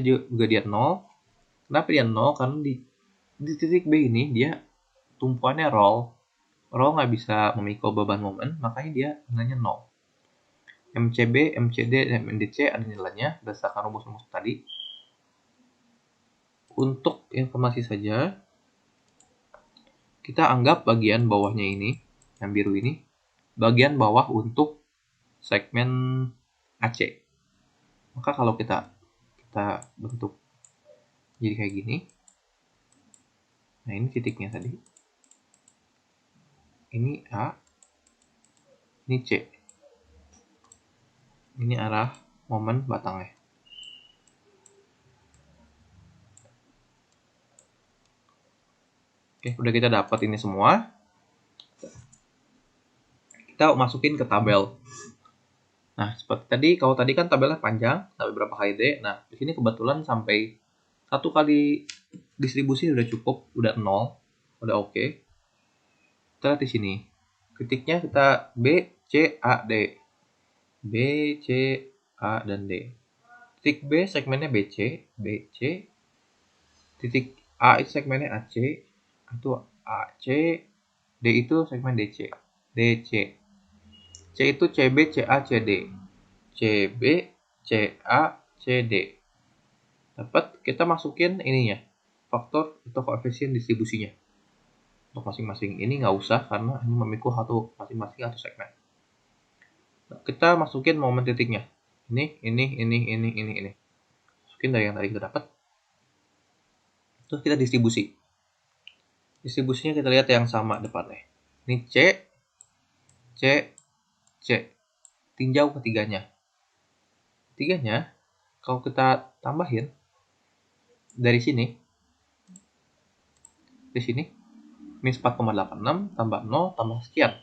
juga dia 0. Kenapa dia 0? Karena di titik B ini dia tumpuannya roll. Roll nggak bisa memikul beban momen, makanya dia nilainya 0. MCB, MCD, dan MDC ada nilainya berdasarkan rumus-rumus tadi. Untuk informasi saja, kita anggap bagian bawahnya ini, yang biru ini, bagian bawah untuk segmen AC. Maka kalau kita bentuk jadi kayak gini, nah ini titiknya tadi, ini A, ini C, ini arah momen batangnya. Oke, udah kita dapat ini semua. Kita masukin ke tabel. Nah, seperti tadi, kalau tadi kan tabelnya panjang, sampai berapa kali D. Nah, di sini kebetulan sampai 1 kali distribusi udah cukup, udah 0, udah oke. Kita lihat di sini. Titiknya kita B, C, A, D. B, C, A, dan D. Titik B segmennya BC, BC. Titik A itu segmennya AC, itu AC. D itu segmen DC, DC. C itu CB, CA, CD. CB, CA, CD. Dapat, kita masukin ininya, faktor atau koefisien distribusinya. Untuk masing-masing ini nggak usah karena ini memikul masing-masing satu segmen. Nah, kita masukin momen titiknya. Ini. Masukin dari yang tadi kita dapat. Terus kita distribusi. Distribusinya kita lihat yang sama depannya. Ini C, C. Tinjau ketiganya. Ketiganya, kalau kita tambahin dari sini, di sini, minus 4,86 tambah 0 tambah sekian.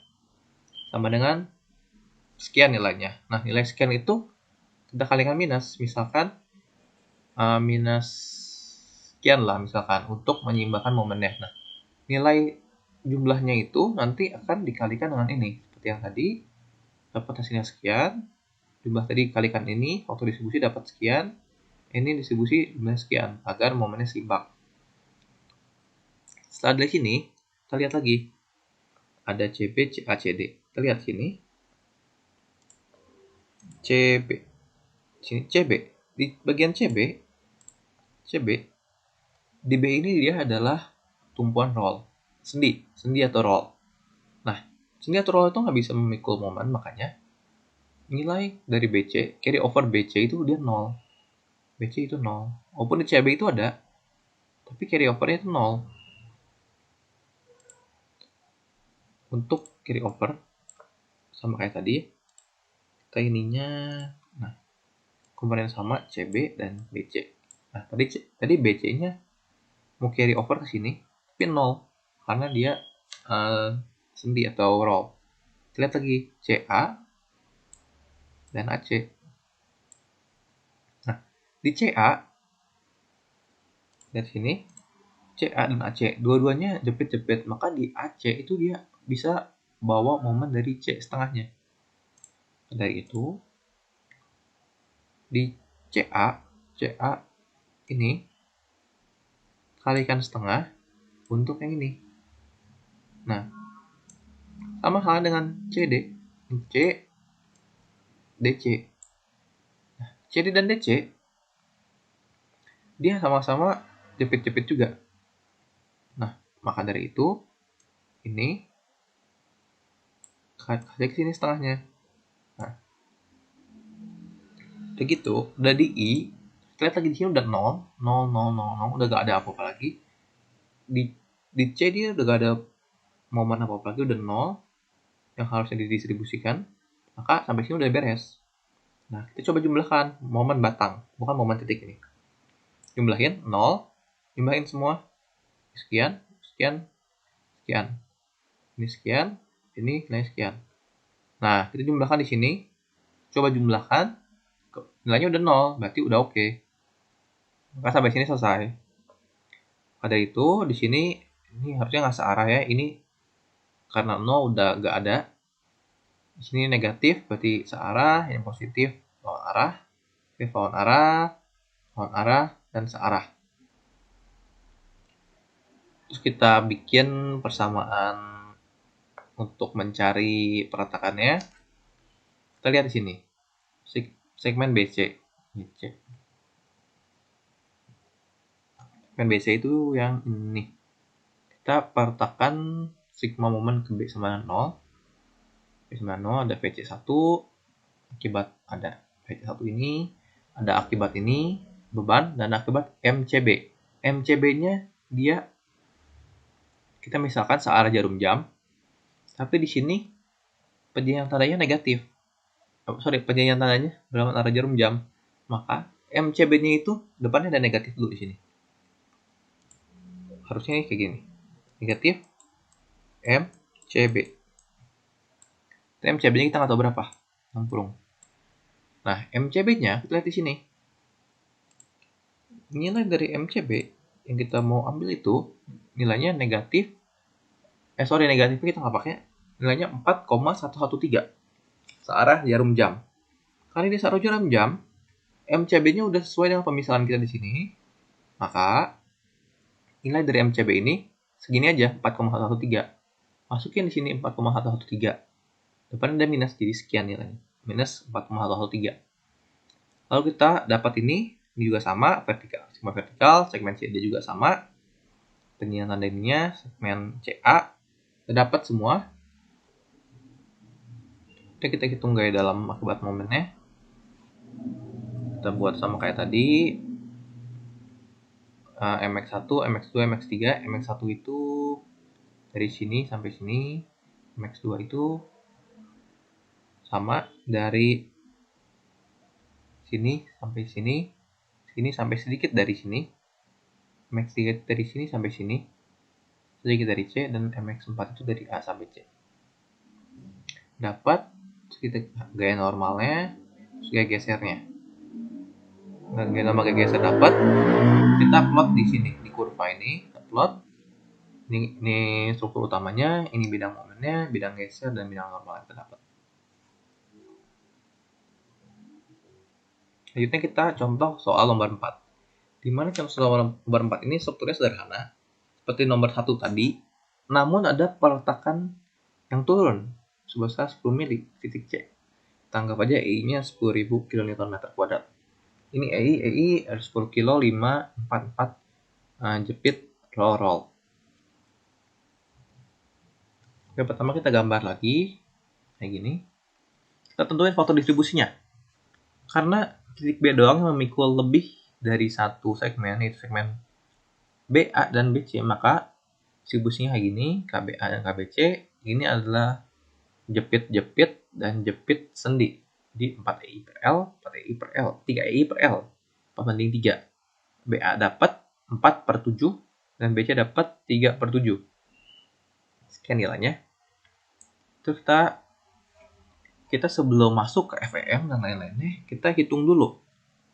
Sama dengan sekian nilainya. Nah, nilai sekian itu kita kalikan minus. Misalkan minus sekian lah misalkan untuk menyeimbangkan momennya. Nah, nilai jumlahnya itu nanti akan dikalikan dengan ini. Seperti yang tadi, dapat hasilnya sekian. Jumlah tadi kalikan ini, waktu distribusi dapat sekian. Ini distribusi jumlahnya sekian, agar momennya seimbang. Setelah dari sini, kita lihat lagi. Ada CB, CA, CD. Kita lihat sini. CB. Sini CB. Di bagian CB, di B ini dia adalah tumpuan roll. Sendi atau roll. Nah, sendi atau roll itu nggak bisa memikul momen, makanya nilai dari BC, carry over BC itu dia 0. BC itu 0. Walaupun di CB itu ada, tapi carry overnya itu 0. Untuk carry over, sama kayak tadi, kita ininya, nah komponen sama CB dan BC. Nah tadi BC-nya mau carry over ke sini, tapi 0 karena dia sendi atau roll. Kita lihat lagi CA dan AC. Nah di CA lihat sini, CA dan AC dua-duanya jepit-jepit, maka di AC itu dia bisa bawa momen dari C setengahnya. Dari itu di CA ini kalikan setengah untuk yang ini. Nah, sama halnya dengan CD, DC. Nah, CD dan DC dia sama-sama jepit-jepit juga. Nah, maka dari itu ini kasih ke sini setengahnya. Nah, udah gitu, udah di I, lihat lagi di sini udah 0, 0, 0, 0, 0, udah gak ada apa-apa lagi. Di C dia udah gak ada momen apa-apa lagi, udah 0 yang harusnya didistribusikan. Maka sampai sini udah beres. Nah, kita coba jumlahkan momen batang, bukan momen titik ini. Jumlahin 0, jumlahin semua. Sekian, sekian, sekian. Ini sekian, ini nilai sekian. Nah, kita jumlahkan di sini. Coba jumlahkan, nilainya udah 0, berarti udah oke. Maka sampai sini selesai. Pada itu di sini ini harusnya nggak searah ya. Ini karena 0 udah nggak ada. Di sini negatif berarti searah, yang positif lawan arah, lawan arah, dan searah. Terus kita bikin persamaan untuk mencari peratakannya. Kita lihat di sini. Segmen BC. Segmen BC itu yang ini. Kita peratakan sigma momen ke B sama 0. B sama 0 ada VC1 akibat ada VC1 ini, ada akibat ini, beban, dan akibat MCB. MCB-nya dia kita misalkan searah jarum jam, tapi di sini penjadian tandanya negatif. Penjadian tandanya berlawanan arah jarum jam. Maka MCB-nya itu depannya ada negatif dulu di sini. Harusnya kayak gini. Negatif MCB. MCB-nya kita nggak tahu berapa. 60. Nah, MCB-nya kita lihat di sini. Nilai dari MCB yang kita mau ambil itu nilainya negatif. Negatifnya kita nggak pakai. Nilainya 4,113. Searah jarum jam. Karena ini searah jarum jam, MCB-nya udah sesuai dengan pemisahan kita di sini. Maka nilai dari MCB ini segini aja, 4,113. Masukin di sini 4,113. Depannya ada minus, jadi sekian nilainya. Minus 4,113. Lalu kita dapat ini juga sama, vertikal. Segmen CD juga sama. Penyian tanda ininya, segmen CA. Kita dapat semua. Kita hitung gaya dalam akibat momennya. Kita buat sama kayak tadi. MX1, MX2, MX3. MX1 itu dari sini sampai sini. MX2 itu sama dari sini sampai sini. Sini sampai sedikit dari sini. MX3 dari sini sampai sini. Sedikit dari C, dan MX4 itu dari A sampai C. Dapat kita gaya normalnya, gaya gesernya. Nah, gaya normal gaya geser dapat. Kita plot di sini di kurva ini, kita plot. Ini struktur utamanya, ini bidang momennya, bidang geser, dan bidang normal yang kita dapat. Selanjutnya kita contoh soal nomor 4. Dimana contoh soal nomor 4 ini strukturnya sederhana, seperti nomor 1 tadi, namun ada peletakan yang turun sebesar 10 mili titik C. Kita anggap aja EI-nya 10.000 kN/m². Ini EI 10 kilo 544 jepit roll. Oke, pertama kita gambar lagi kayak gini. Kita tentuin faktor distribusinya. Karena titik B doang memikul lebih dari satu segmen, yaitu segmen BA dan BC, maka distribusinya kayak gini, KBA dan KBC. Ini adalah jepit-jepit dan jepit sendi. Jadi 4 EI per L, 4 EI per L, 3 EI per L, 4/3. BA dapat 4 per 7, dan BC dapat 3 per 7. Sekian nilainya. Terus kita sebelum masuk ke FEM dan lain-lainnya, kita hitung dulu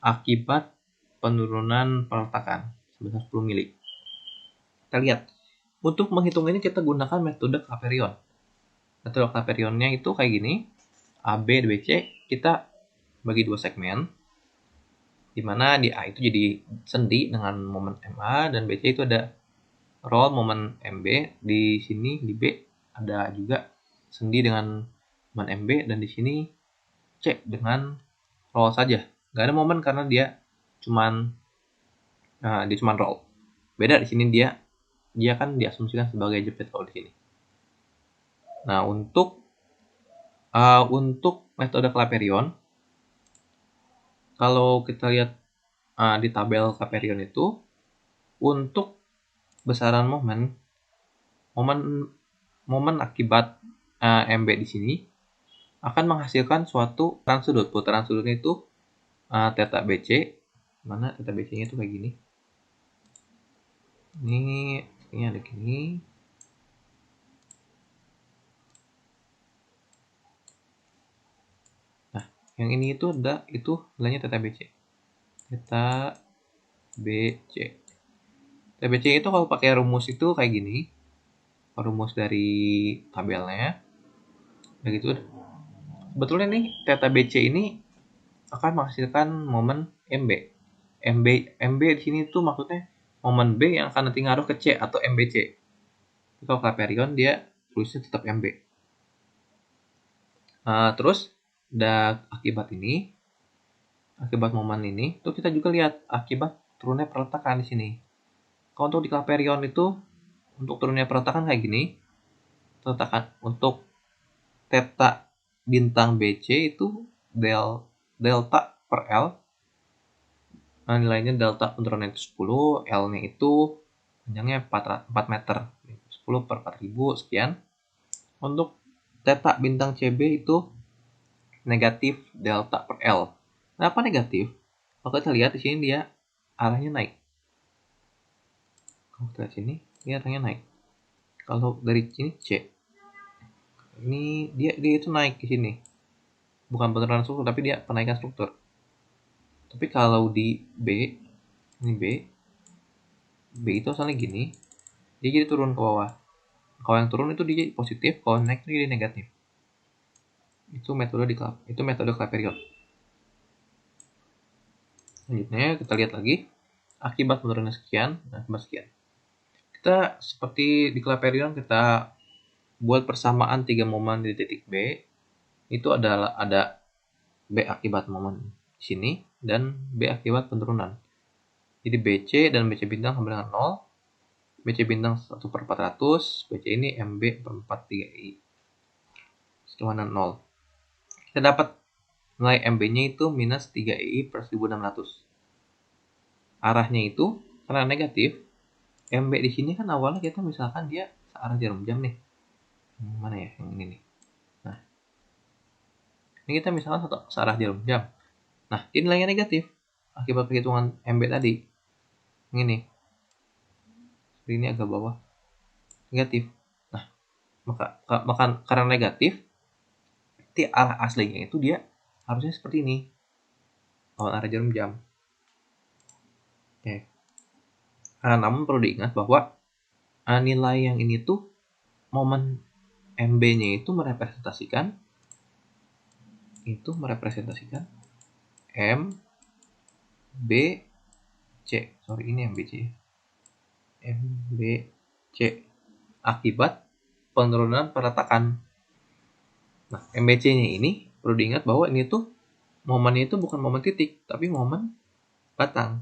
akibat penurunan peletakan sebesar 10 mili. Kita lihat, untuk menghitung ini kita gunakan metode Clapeyron. Metode Clapeyrionnya itu kayak gini, AB dan BC kita bagi dua segmen, di mana di A itu jadi sendi dengan momen MA, dan BC itu ada roll momen MB. Di sini di B ada juga sendi dengan momen MB, dan di sini C dengan roll saja. Gak ada momen karena dia cuman roll. Beda di sini dia kan diasumsikan sebagai jepit kalau di sini. Nah, untuk metode Clapeyron, kalau kita lihat di tabel Clapeyron itu, untuk besaran momen akibat MB di sini akan menghasilkan suatu putaran sudut. Putaran sudutnya itu theta BC, mana theta BC-nya itu kayak gini. Ini ada gini. Nah, yang ini itu nilainya theta BC. Theta BC. Theta BC itu kalau pakai rumus itu kayak gini. Rumus dari tabelnya. Begitu. Sebetulnya nih theta BC ini akan menghasilkan momen MB. MB di sini tuh maksudnya momen B yang akan nanti ngaruh ke C atau MBC. Kalau Clapeyron dia tulisnya tetap MB. Terus akibat momen ini tuh kita juga lihat akibat turunnya peletakan di sini. Kalau untuk di Clapeyron itu untuk turunnya peletakan kayak gini, peletakan untuk theta bintang BC itu delta per L. Nah, nilainya delta penurunan itu 10, L-nya itu panjangnya 4 meter, 10 per 4000 sekian. Untuk theta bintang CB itu negatif delta per L. Kenapa negatif? Kalau kita lihat di sini dia arahnya naik. Kalau kita lihat sini, dia arahnya naik. Kalau dari sini C, ini dia itu naik di sini. Bukan penurunan struktur, tapi dia penaikan struktur. Tapi kalau di B, ini B itu asalnya gini, dia jadi turun ke bawah. Kalau yang turun itu dia positif, kalau naik itu jadi negatif. Itu metode Clapeyron. Selanjutnya kita lihat lagi akibat penurunan sekian, akibat sekian. Kita seperti di Clapeyron kita buat persamaan 3 momen di titik B. Itu adalah ada B akibat momen di sini dan B akibat penurunan. Jadi BC dan BC bintang sama dengan 0. BC bintang 1 per 400, BC ini MB per 4 3I. Setelah 0. Kita dapat nilai MB-nya itu minus 3I per 1600. Arahnya itu karena negatif, MB di sini kan awalnya kita misalkan dia searah jarum jam nih. Yang mana ya? Yang ini nih. Nah, ini kita misalkan searah jarum jam. Nah, ini nilainya negatif akibat perhitungan MB tadi. Ini agak bawah. Negatif. Nah, maka karena negatif, nanti arah aslinya itu dia harusnya seperti ini. Lawan arah jarum jam. Oke. Namun perlu diingat bahwa nilai yang ini tuh momen MB-nya itu merepresentasikan M B C. Sorry, ini MBC. MBC akibat penurunan peletakan. Nah, MBC-nya ini perlu diingat bahwa ini tuh momennya itu bukan momen titik, tapi momen batang.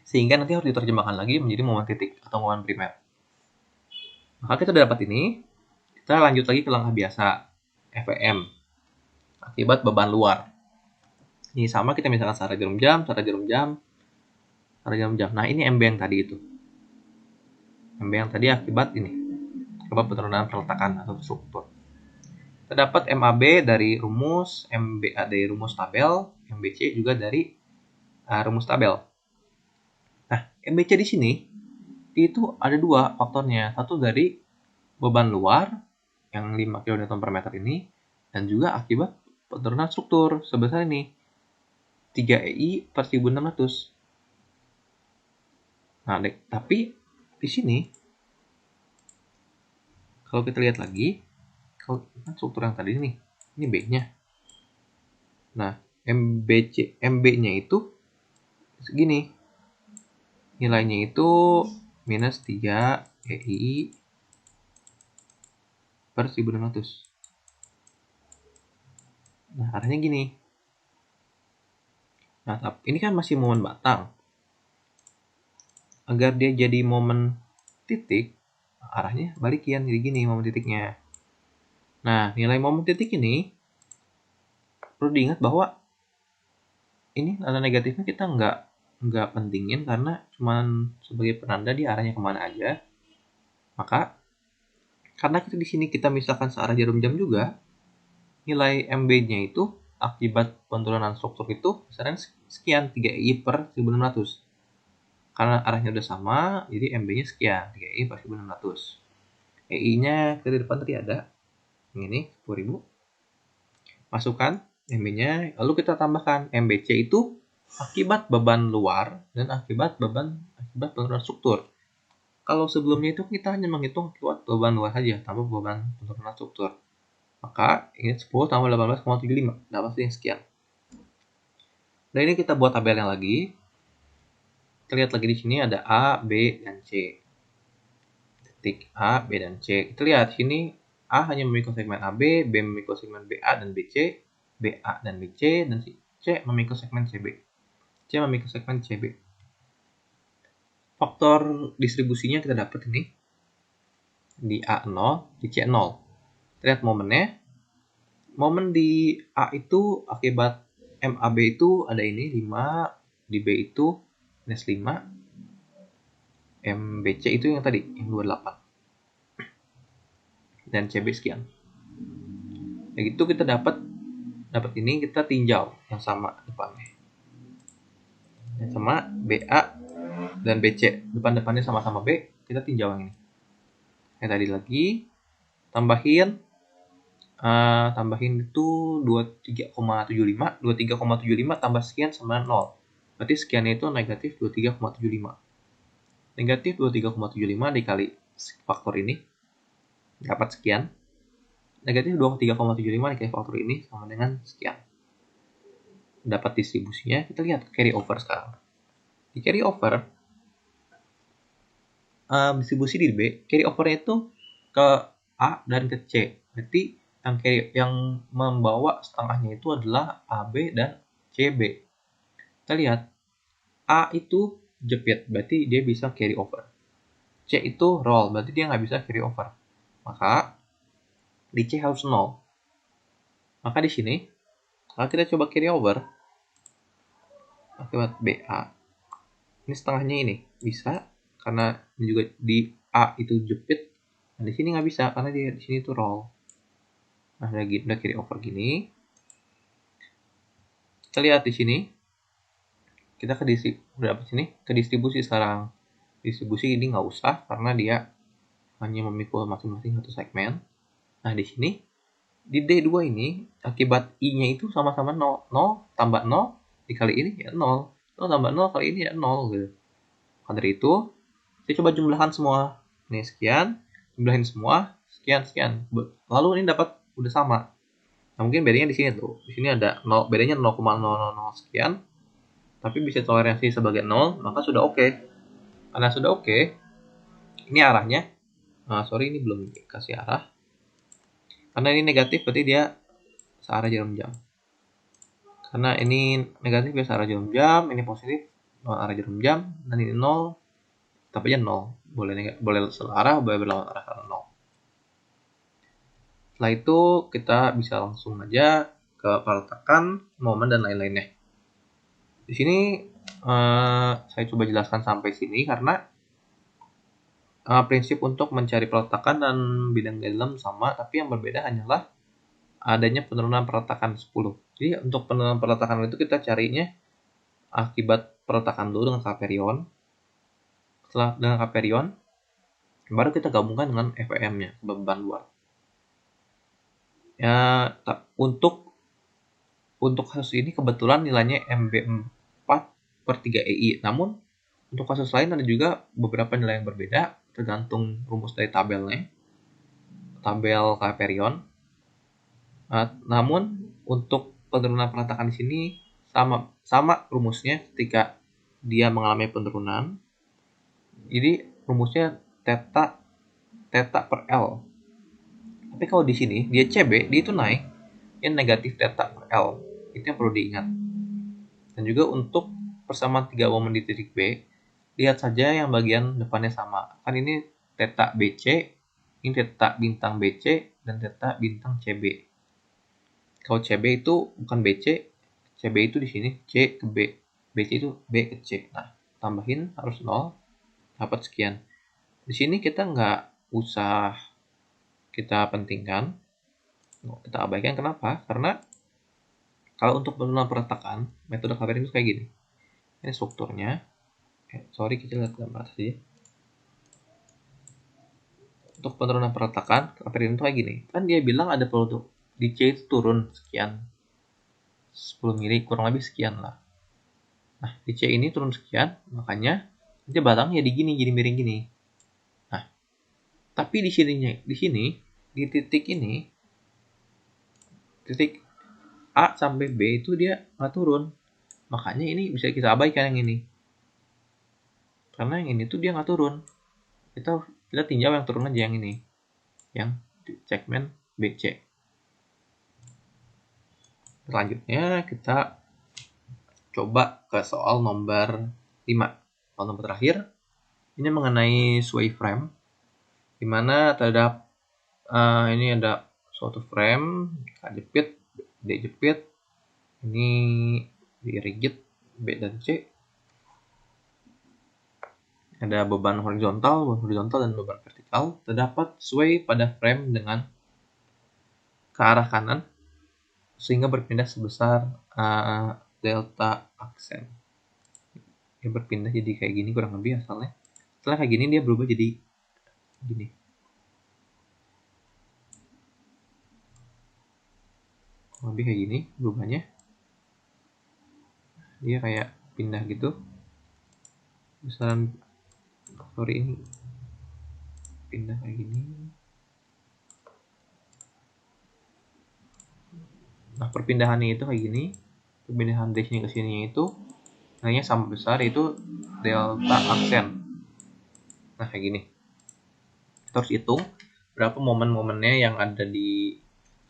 Sehingga nanti harus diterjemahkan lagi menjadi momen titik atau momen primer. Maka kita dapat ini, kita lanjut lagi ke langkah biasa, FEM, akibat beban luar. Ini sama, kita misalkan searah jarum jam. Nah, ini MB yang tadi itu. MB yang tadi akibat penurunan peletakan atau struktur. Terdapat MAB dari rumus, MBA dari rumus tabel, MBC juga dari rumus tabel. Nah, MBC di sini itu ada dua faktornya. Satu dari beban luar yang 5 kN per meter ini, dan juga akibat penurunan struktur sebesar ini 3 EI per 1600. Nah, tapi di sini kalau kita lihat lagi, kalau struktur yang tadi ini B-nya. Nah, MB-nya itu segini. Nilainya itu minus 3 EI per 1600. Nah, arahnya gini. Nah, tapi ini kan masih momen batang. Agar dia jadi momen titik, arahnya balikian, jadi gini momen titiknya. Nah, nilai momen titik ini perlu diingat bahwa ini tanda negatifnya kita nggak pentingin karena cuman sebagai penanda dia arahnya kemana aja. Maka karena kita di sini kita misalkan searah jarum jam juga, nilai MB-nya itu akibat penurunan struktur itu misalnya sekian 3I per 1600. Karena arahnya udah sama, jadi MB-nya sekian 3I per 1600. EI-nya ke depan tadi ada ini 10.000. Masukkan MB-nya, lalu kita tambahkan MBC itu akibat beban luar dan akibat penurunan struktur. Kalau sebelumnya itu kita hanya menghitung akibat beban luar saja tanpa beban penurunan struktur. Maka ini 10 tambah 18,75 dapat yang sekian. Dan ini kita buat tabelnya lagi. Kita lihat lagi di sini ada A, B, dan C. Titik A, B, dan C. Kita lihat sini A hanya memikul segmen AB, B memikul segmen BA dan BC, BA dan BC, dan C memikul segmen CB. C memikul segmen CB. Faktor distribusinya kita dapat ini di A0, di C0. Kita lihat momennya. Momen di A itu akibat MAB itu ada ini 5, di B itu minus 5, MBC itu yang tadi, yang 28. Dan CB sekian. Begitu kita dapat ini, kita tinjau yang sama depannya. Yang sama BA dan BC, depan-depannya sama-sama B, kita tinjau yang ini. Yang tadi lagi tambahin itu 23,75 tambah sekian sama 0. Berarti sekiannya itu negatif 23,75. Negatif 23,75 dikali faktor ini dapat sekian. Negatif 23,75 dikali faktor ini sama dengan sekian. Dapat distribusinya, kita lihat carry over sekarang. Di carry over, distribusi di B, carry overnya itu ke A dan ke C. Berarti yang membawa setengahnya itu adalah AB dan CB. Kita lihat, A itu jepit, berarti dia bisa carry over. C itu roll, berarti dia nggak bisa carry over. Maka di C harus 0. Maka di sini, kalau kita coba carry over, akibat BA, ini setengahnya ini bisa, karena juga di A itu jepit, nah di sini nggak bisa karena di sini itu roll. Nah, udah carry over gini. Kita lihat di sini. Kita ke distribusi sekarang. Distribusi ini nggak usah karena dia hanya memikul masing-masing satu segmen. Nah, di sini di D2 ini akibat I-nya itu sama-sama 0. 0 tambah 0 dikali ini ya 0. 0 tambah 0 kali ini ya 0 gitu. Maka dari itu, saya coba jumlahkan semua. Ini sekian, jumlahin semua, sekian. Lalu ini dapat udah sama. Nah, mungkin bedanya di sini tuh. Di sini ada 0, bedanya 0,000 sekian. Tapi bisa toleransi sebagai 0, maka sudah oke. Karena sudah oke, ini arahnya. Sorry, ini belum dikasih arah. Karena ini negatif, berarti dia searah jarum jam. Karena ini negatif ya searah jarum jam, ini positif arah jarum jam, dan ini 0, tapi aja 0. Boleh searah, boleh berlawan arah karena 0. Setelah itu kita bisa langsung aja ke peletakan, momen, dan lain-lainnya. Di sini saya coba jelaskan sampai sini karena prinsip untuk mencari peletakan dan bidang dalam sama, tapi yang berbeda hanyalah adanya penurunan perletakan 10. Jadi untuk penurunan perletakan itu kita carinya akibat perletakan dulu dengan kaperion. Setelah dengan kaperion, baru kita gabungkan dengan FEM-nya, beban luar. Ya, untuk kasus ini kebetulan nilainya MB4/3EI. Namun untuk kasus lain ada juga beberapa nilai yang berbeda tergantung rumus dari tabel kaperion. Namun untuk penurunan perletakan di sini sama rumusnya ketika dia mengalami penurunan. Jadi rumusnya theta per L. Tapi kalau di sini dia CB, dia itu naik, yang negatif theta per L. Itu yang perlu diingat. Dan juga untuk persamaan 3 momen di titik B, lihat saja yang bagian depannya sama. Kan ini theta BC, ini theta bintang BC, dan theta bintang CB. Kalau CB itu bukan BC, CB itu di sini C ke B. BC itu B ke C. Nah, tambahin harus 0, dapat sekian. Di sini kita nggak usah kita pentingkan, kita abaikan. Kenapa? Karena kalau untuk penurunan perletakan, metode kaperion itu kayak gini. Ini strukturnya. Sorry, kita lihat gambar saja. Untuk penurunan perletakan, kaperion itu kayak gini. Kan dia bilang ada produk di C itu turun sekian, 10 mili, kurang lebih sekian lah. Nah, di C ini turun sekian, makanya dia batangnya jadi gini, jadi miring gini. Nah, tapi di sini di titik ini, titik A sampai B itu dia nggak turun. Makanya ini bisa kita abaikan yang ini. Karena yang ini tuh dia nggak turun. Kita tinjau yang turun aja yang ini. Yang segmen BC. Selanjutnya kita coba ke soal nomor 5. Soal nomor terakhir. Ini mengenai sway frame. Dimana terhadap ini ada suatu frame, A jepit, D jepit, ini di rigid B dan C. Ada beban horizontal dan beban vertikal. Terdapat sway pada frame dengan ke arah kanan sehingga berpindah sebesar delta aksen. Dia berpindah jadi kayak gini kurang lebih asalnya. Setelah kayak gini dia berubah jadi gini. Kurang lebih kayak gini berubahnya. Dia kayak pindah gitu. Besaran ini pindah kayak gini. Nah, perpindahannya itu kayak gini. Perpindahan dari sini ke sini itu nilainya sama besar, yaitu delta aksen. Nah, kayak gini. Kita harus hitung berapa momen-momennya yang ada di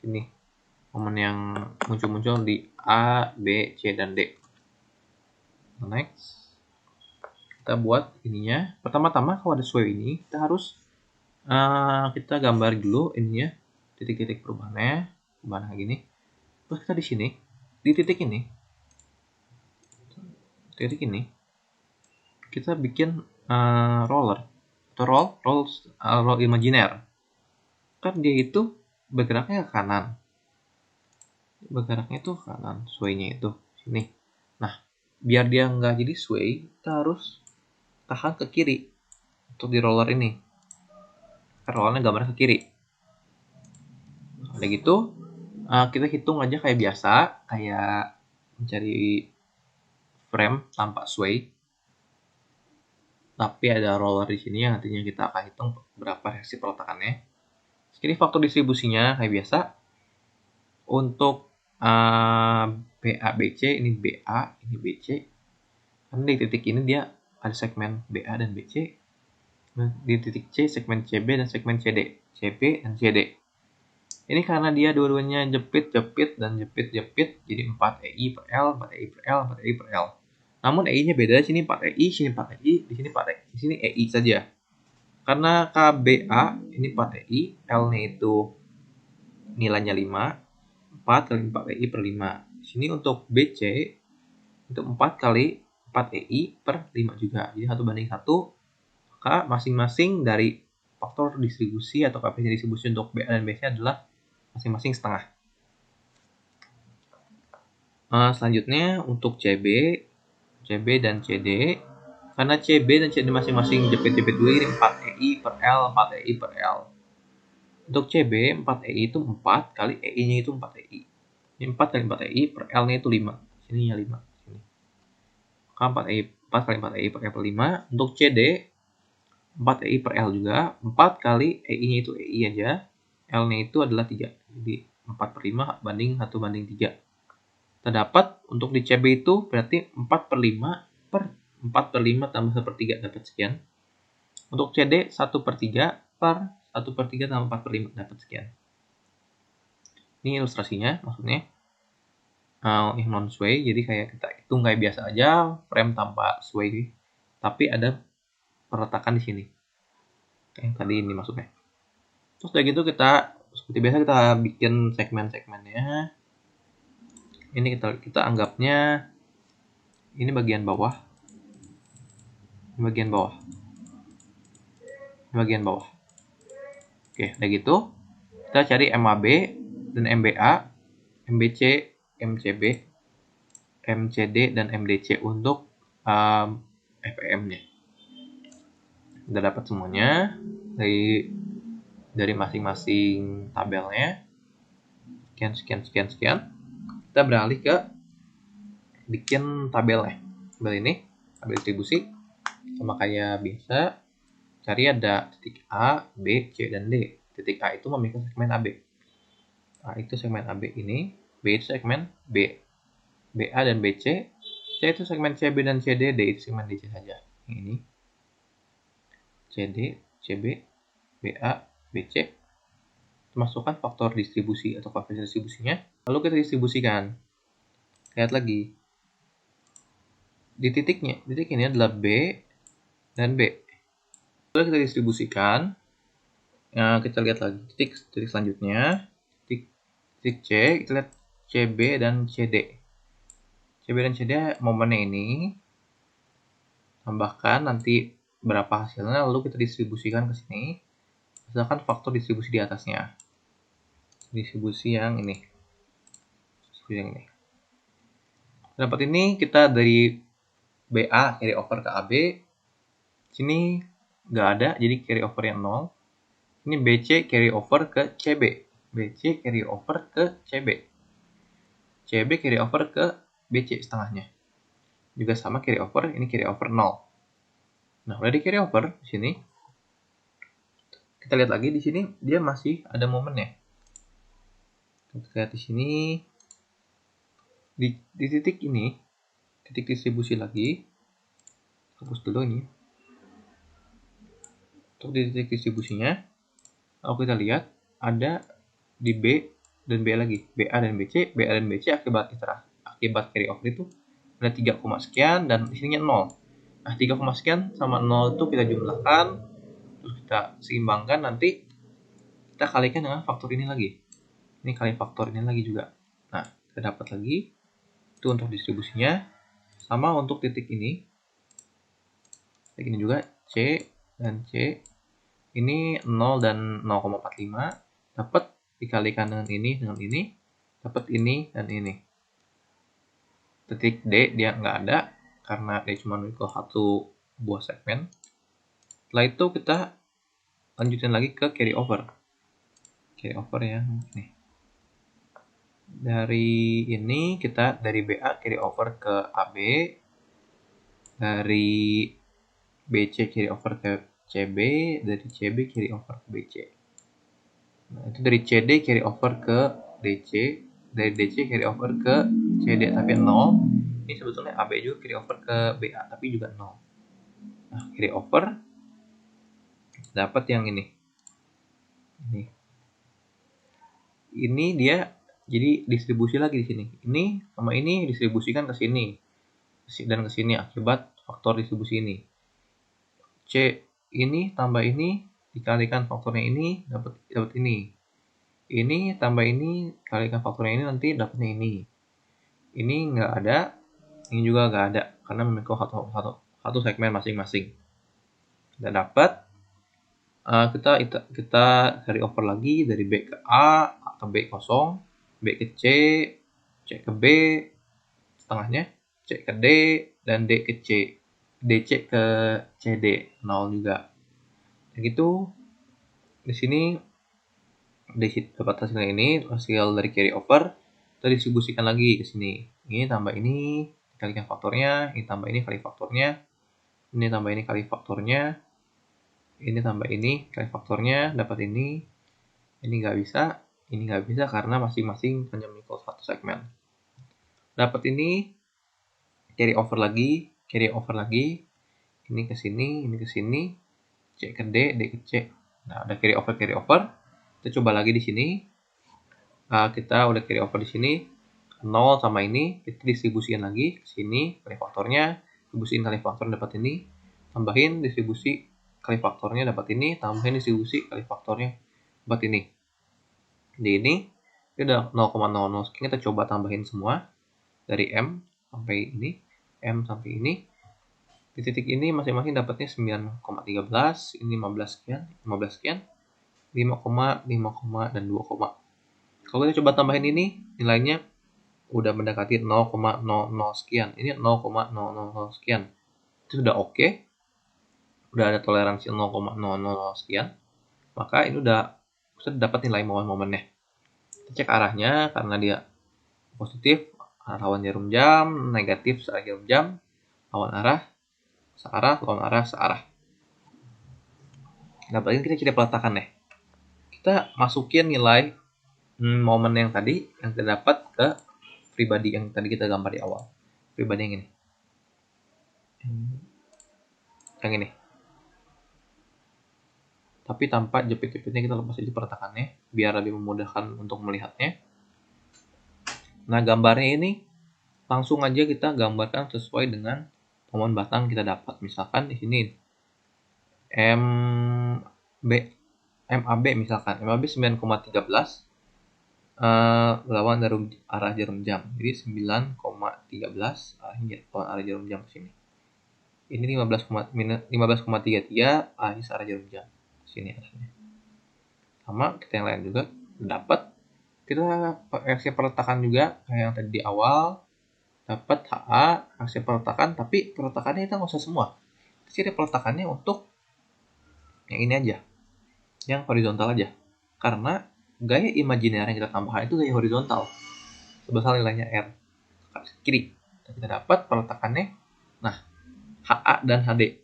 sini. Momen yang muncul-muncul di A, B, C, dan D. Next. Kita buat ininya. Pertama-tama kalau ada sway ini, kita harus kita gambar dulu ininya, titik-titik perubahannya, perubahan kayak gini. Terus kita di sini, di titik ini, kita bikin roller atau roll imajiner. Kan dia itu bergeraknya ke kanan. Bergeraknya itu ke kanan, sway-nya itu sini. Nah, biar dia nggak jadi sway, kita harus tahan ke kiri untuk di roller ini. Rollernya gambarnya ke kiri. Udah gitu, kita hitung aja kayak biasa, kayak mencari frame tanpa sway. Tapi ada roller di sini yang nantinya kita akan hitung berapa reaksi peletakannya. Ini faktor distribusinya kayak biasa. Untuk BA BC, ini BA, ini BC. Karena di titik ini dia ada segmen BA dan BC. Di titik C segmen CB dan segmen CD, CB dan CD. Ini karena dia dua-duanya jepit dan jepit, jadi 4 EI per L, 4 EI per L, 4 EI per L. Namun EI-nya beda, sini 4 EI, sini 4 EI, di sini 4 EI, di sini EI saja. Karena KBA ini 4 EI, L-nya itu nilainya 5, 4 kali 4 EI per 5. Di sini untuk BC itu 4 kali 4 EI per 5 juga. Jadi 1:1. Maka masing-masing dari faktor distribusi atau koefisien distribusi untuk BA dan BC adalah masing-masing setengah. Selanjutnya untuk CB dan CD, karena CB dan CD masing-masing jepit-jepit dulu ini 4 EI per L, 4 EI per L. Untuk CB 4 EI itu 4 kali EI-nya itu 4 EI. Ini 4 kali 4 EI per L-nya itu 5. Sini ya 5. Sini. 4 EI 4 kali 4 EI per L 5. Untuk CD 4 EI per L juga. 4 kali EI-nya itu EI aja. L-nya itu adalah 3. Jadi 4 per 5 banding 1 banding 3. Terdapat untuk di CB itu berarti 4 per 5 per 4 per 5 tambah 1 per 3 dapat sekian. Untuk CD 1 per 3 per 1 per 3 tambah 4 per 5 dapat sekian. Ini ilustrasinya, maksudnya yang non sway, jadi kayak kita hitung kayak biasa aja, frame tanpa sway, tapi ada perletakan di sini. Yang tadi ini maksudnya. Terus dari gitu kita seperti biasa kita bikin segmen-segmennya. Ini kita anggapnya ini bagian bawah. Ini bagian bawah. Ini bagian bawah. Oke, udah gitu kita cari MAB dan MBA, MBC, MCB, MCD dan MDC untuk FPM-nya. Udah dapat semuanya dari masing-masing tabelnya. Sekian. Kita beralih ke bikin tabelnya. Tabel ini, tabel distribusi, sama kayak biasa, cari ada titik A, B, C, dan D. Titik A itu memiliki segmen AB. A itu segmen AB ini, B itu segmen B, BA dan BC, C itu segmen CB dan CD, D itu segmen DC saja. Ini CD, CB, BA, BC. Masukkan faktor distribusi atau koefisien distribusinya, lalu kita distribusikan. Lihat lagi. Di titik ini adalah B dan B. Lalu kita distribusikan. Nah, kita lihat lagi titik selanjutnya, titik C, kita lihat CB dan CD. CB dan CD momennya ini, tambahkan nanti berapa hasilnya, lalu kita distribusikan ke sini. Misalkan faktor distribusi di atasnya. Distribusi yang ini. Dapat ini kita dari BA carry over ke AB. Sini nggak ada, jadi carry over yang 0. Ini BC carry over ke CB. BC carry over ke CB. CB carry over ke BC setengahnya. Juga sama carry over, ini carry over 0. Nah, udah di carry over di sini. Kita lihat lagi di sini dia masih ada momennya. Kita lihat di sini di titik ini, titik distribusi lagi. Hapus dulu ini. Untuk di titik distribusinya, kalau kita lihat ada di B dan B lagi, BA dan BC, akibat carry over itu ada 3, sekian dan isinya 0. Nah, 3, sekian sama 0 itu kita jumlahkan, terus kita seimbangkan, nanti kita kalikan dengan faktor ini lagi. Ini kali faktor ini lagi juga. Nah, kita dapat lagi itu untuk distribusinya. Sama untuk titik ini. Titik ini juga C dan C. Ini 0 dan 0,45. Dapat dikalikan dengan ini, dapat ini dan ini. Titik D dia nggak ada karena dia cuma memiliki satu buah segmen. Setelah itu kita lanjutin lagi ke carry over. Carry over yang ini. Dari ini kita dari BA carry over ke AB, dari BC carry over ke CB, dari CB carry over ke BC. Nah, itu dari CD carry over ke DC, dari DC carry over ke CD tapi 0. Ini sebetulnya AB juga carry over ke BA tapi juga 0. Nah, carry over dapat yang ini. Ini dia jadi distribusi lagi di sini. Ini sama ini distribusikan ke sini dan ke sini akibat faktor distribusi ini. C ini tambah ini dikalikan faktornya ini dapat ini. Ini tambah ini kalikan faktornya ini nanti dapatnya ini. Ini nggak ada, ini juga nggak ada karena memiliki satu segmen masing-masing. Kita dapat kita carry over lagi dari B ke A ke B kosong, B ke C, C ke B, setengahnya, C ke D, dan D ke C. DC ke CD, 0 juga. Begitu, di sini dapat hasilnya ini, hasil dari carry over, kita distribusikan lagi ke sini. Ini tambah ini, kalikan faktornya, ini tambah ini kali faktornya, ini tambah ini kali faktornya, ini tambah ini kali faktornya, dapat ini nggak bisa, ini nggak bisa karena masing-masing hanya mengikut satu segmen. Dapat ini, carry over lagi, ini ke sini, C ke D, D ke C. Nah, ada carry over. Kita coba lagi di sini. Kita udah carry over di sini. 0 sama ini, kita distribusikan lagi ke sini, kali faktornya, distribusikan kali faktor dapat ini, tambahin distribusi kali faktornya dapat ini, tambahin distribusi kali faktornya dapat ini. Di ini, udah 0,00 sekian, kita coba tambahin semua dari M sampai ini, di titik ini masing-masing dapatnya 9,13, ini 15 sekian, 5, dan 2, kalau kita coba tambahin ini, nilainya udah mendekati 0,00 sekian. Ini 0,000 sekian. Itu sudah oke. Udah ada toleransi 0,000 sekian. Maka ini udah dapat nilai momen-momennya. Kita cek arahnya, karena dia positif, lawan jarum jam, negatif searah jarum jam, lawan arah, searah. Nah, paling kita cari peletakannya. Kita masukin nilai momen yang tadi yang kita dapat ke pribadi yang tadi kita gambar di awal. Pribadi yang ini. Tapi tanpa jepit-jepitnya, kita lepas aja peletakannya biar lebih memudahkan untuk melihatnya. Nah, gambarnya ini langsung aja kita gambarkan sesuai dengan momen batang kita dapat. Misalkan di sini MAB misalkan, MAB 9,13 lawan arah jarum jam. Jadi 9,13 arah jarum jam ke sini. Ini 15,33 arah jarum jam. Sini arahnya. Sama kita yang lain juga dapat. Kita reaksi peletakan juga kayak yang tadi di awal. Dapat HA reaksi peletakan, tapi peletakannya kita nggak usah semua. Ciri peletakannya untuk yang ini aja, yang horizontal aja. Karena gaya imajiner yang kita tambahkan itu gaya horizontal, sebesar nilainya R kiri. Kita dapat peletakannya. Nah, HA dan HD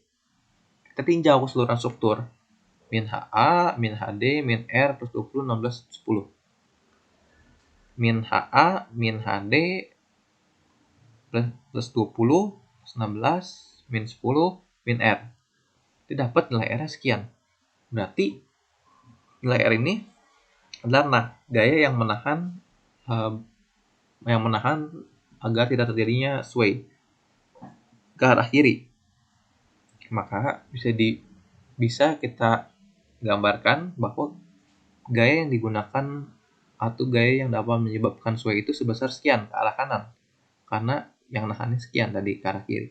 kita tinjau keseluruhan struktur. Min HA, min HD, min R plus 20, 16, 10. Min HA, min HD plus 20, plus 16, min 10, min R. Itu dapat nilai R sekian. Berarti nilai R ini adalah gaya yang menahan agar tidak terjadinya sway ke arah kiri. Maka bisa kita gambarkan bahwa gaya yang digunakan atau gaya yang dapat menyebabkan sway itu sebesar sekian ke arah kanan, karena yang nahannya sekian tadi ke arah kiri.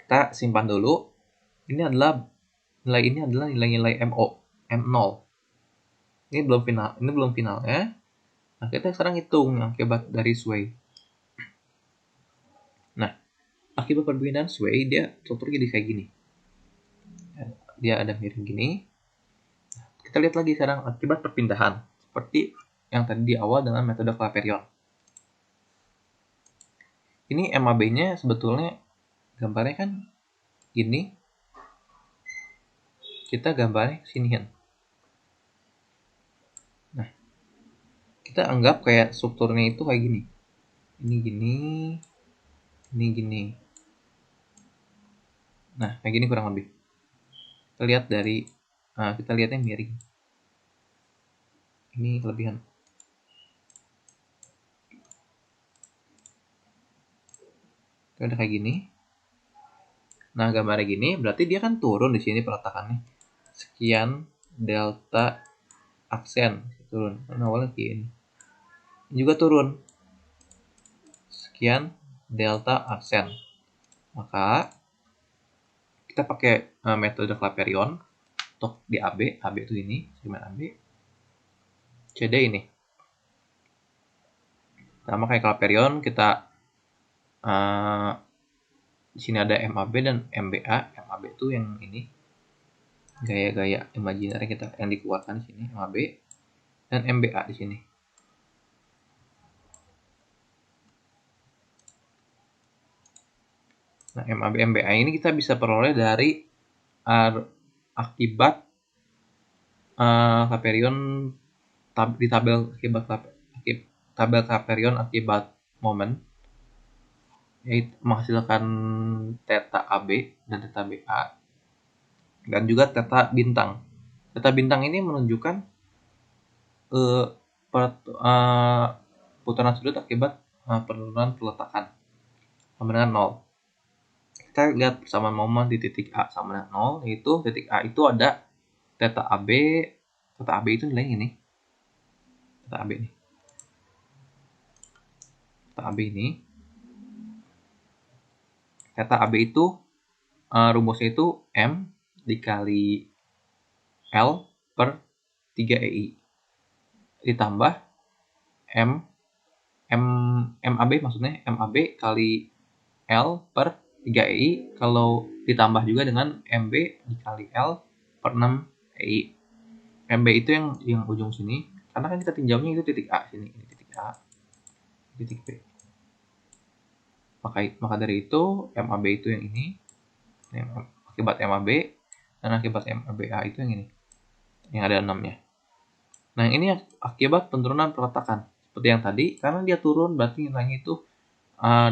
Kita simpan dulu. Ini adalah nilai-nilai MO, M0. Ini belum final ya. Nah, kita sekarang hitung akibat dari sway. Nah, akibat perpindahan sway, dia struktur jadi kayak gini. Dia ada miring gini. Kita lihat lagi sekarang akibat perpindahan, seperti yang tadi di awal dengan metode Clapeyron. Ini MAB-nya sebetulnya gambarnya kan gini. Kita gambarnya kesinian. Nah, kita anggap kayak strukturnya itu kayak gini. Ini gini, ini gini. Nah, kayak gini kurang lebih. Kita lihatnya miring. Ini kelebihan. Itu ada kayak gini. Nah, gambarnya gini, berarti dia kan turun di sini peletakannya. Sekian delta aksen turun. Nah, awalnya kayak ini. Ini juga turun. Sekian delta aksen. Maka kita pakai metode Clapeyron untuk di AB. AB itu ini, segmen AB. CD ini. Sama kayak Clapeyron, kita Di sini ada MAB dan MBA. MAB itu yang ini gaya-gaya imajiner yang dikeluarkan di sini, MAB, dan MBA di sini. Nah, MAB MBA ini kita bisa peroleh dari akibat Caperion di tabel Caperion akibat momen, yaitu menghasilkan theta AB dan theta BA, dan juga theta bintang. Theta bintang ini menunjukkan putaran sudut akibat penurunan peletakan sama dengan 0. Kita lihat persamaan momen di titik A sama dengan 0, yaitu titik A itu ada theta AB. Theta AB itu nilainya ini. Theta AB ini. Theta AB ini. Theta AB itu rumusnya itu M dikali L per 3 EI ditambah MAB, maksudnya MAB kali L per 3 EI kalau ditambah juga dengan MB dikali L per 6 EI. MB itu yang ujung sini, karena kan kita tinjaunya itu titik A sini, ini titik A, titik B. Maka dari itu MAB itu yang ini, akibat MAB, dan akibat MABA itu yang ini, yang ada 6-nya. Nah, ini akibat penurunan peletakan. Seperti yang tadi, karena dia turun berarti nilainya itu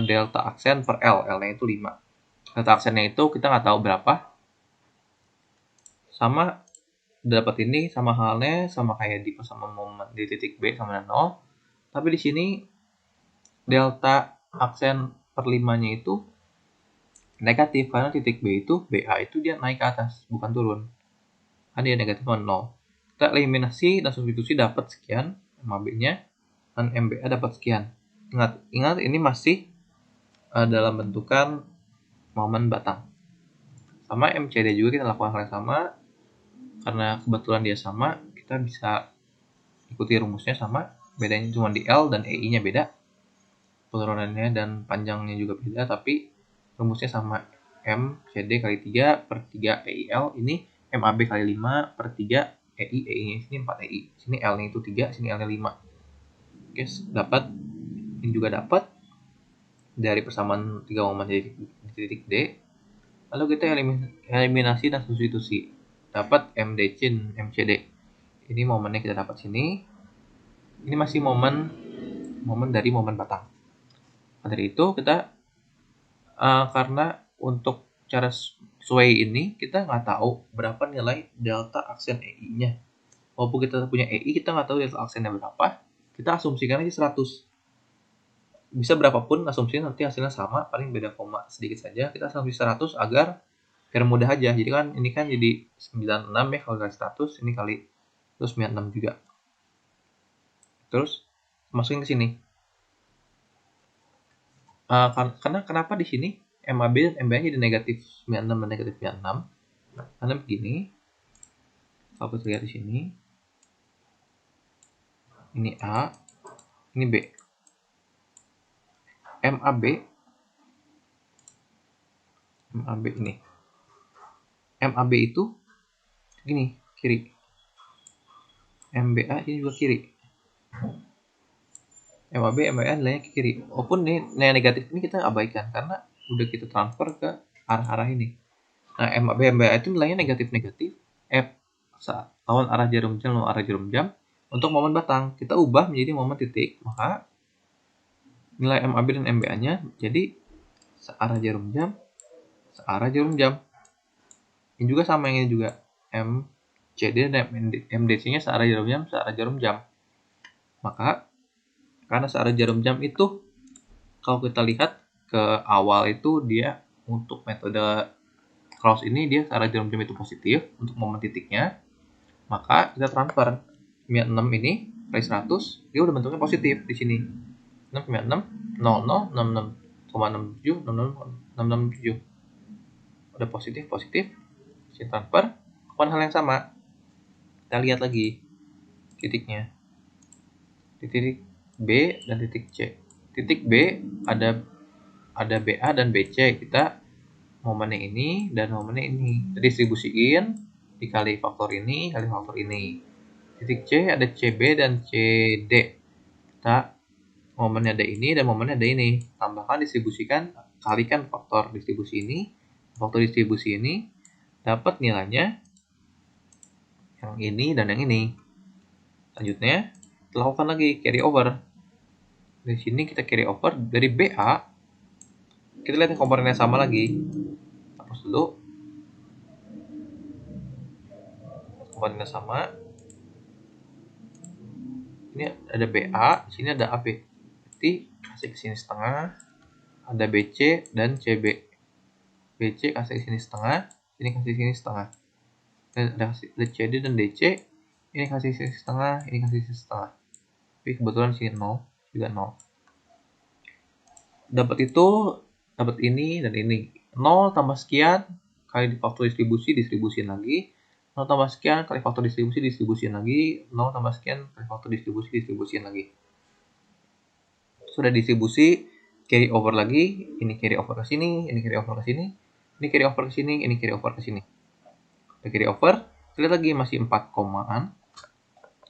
delta aksen per L. L-nya itu 5. Delta aksennya itu kita nggak tahu berapa. Sama dapat ini sama halnya sama kayak di persamaan momen di titik B sama dengan 0. Tapi di sini delta aksen per 5-nya itu negatif karena titik B itu BA itu dia naik ke atas, bukan turun. Kan dia negatif 0. Kita eliminasi dan substitusi dapat sekian MAB-nya dan MBA dapat sekian. Ingat ini masih dalam bentukan momen batang. Sama MCD juga kita lakukan hal yang sama. Karena kebetulan dia sama, kita bisa ikuti rumusnya sama. Bedanya cuma di L dan EI-nya beda. Penurunannya dan panjangnya juga beda, tapi rumusnya sama. M CD kali 3 per 3 EIL. Ini MAB kali 5 per 3 EI. EI-nya sini 4 EI. Sini L-nya itu 3, sini L-nya 5. Oke, dapat. Ini juga dapat dari persamaan 3 momen di titik D. Lalu kita eliminasi dan substitusi. Dapat MDC dan MCD. Ini momennya kita dapat sini. Ini masih momen dari momen batang. Dari itu kita karena untuk cara sway ini kita nggak tahu berapa nilai delta aksen EI-nya. Walaupun kita punya EI, kita nggak tahu delta aksennya berapa. Kita asumsikan aja 100. Bisa berapapun asumsinya, nanti hasilnya sama, paling beda koma sedikit saja. Kita asumsi 100 agar biar mudah aja. Jadi kan ini kan jadi 96 ya kalau kali 100, ini kali terus 96 juga. Terus masukin ke sini. Karena kenapa di sini MAB dan MBA jadi negatif 96 dan negatif 96? Karena begini. Kalau kita lihat di sini. Ini A, ini B. MAB ini. MAB itu gini, kiri. MBA ini juga kiri. MAB, MBA nilainya ke kiri. Walaupun nilai negatif ini kita abaikan karena udah kita transfer ke arah-arah ini. Nah, MAB, MBA itu nilainya negatif-negatif. Lawan arah jarum jam, lawan arah jarum jam. Untuk momen batang, kita ubah menjadi momen titik. Maka nilai MAB dan MBA-nya jadi searah jarum jam, searah jarum jam. Ini juga sama, yang ini juga MCD dan MDC-nya searah jarum jam, searah jarum jam. Maka karena searah jarum jam itu kalau kita lihat ke awal itu dia untuk metode cross ini dia searah jarum jam itu positif untuk momen titiknya. Maka kita transfer 96 ini kali 100 dia udah bentuknya positif di sini. 696 00 66,67 667 udah positif. Saya transfer lakukan hal yang sama. Kita lihat lagi titiknya. Di titik B dan titik C. Titik B ada ada BA dan BC. Kita momennya ini dan momennya ini. Kita distribusiin dikali faktor ini kali faktor ini. Titik C ada CB dan CD. Kita momennya ada ini dan momennya ada ini. Tambahkan distribusikan, kalikan faktor distribusi ini, faktor distribusi ini, dapat nilainya yang ini dan yang ini. Selanjutnya, lakukan lagi carry over. Di sini kita carry over dari BA. Kita lihat komponennya sama lagi. Hapus dulu. Komponennya sama. Ini ada BA, di sini ada AB. Berarti kasih ke sini setengah. Ada BC dan CB. BC kasih ke sini setengah, ini kasih sini setengah. Dan ada CD dan DC, ini kasih sini setengah, ini kasih sini setengah. Tapi kebetulan sini 0, juga 0. Dapat itu, dapat ini dan ini. 0 tambah sekian kali faktor distribusi, distribusin lagi. 0 tambah sekian kali faktor distribusi, distribusin lagi. 0 tambah sekian kali faktor distribusi, distribusin lagi. Sudah distribusi, carry over lagi, ini carry over ke sini, ini carry over ke sini, ini carry over ke sini, ini carry over ke sini. Carry over, kita lihat lagi masih 4 komaan.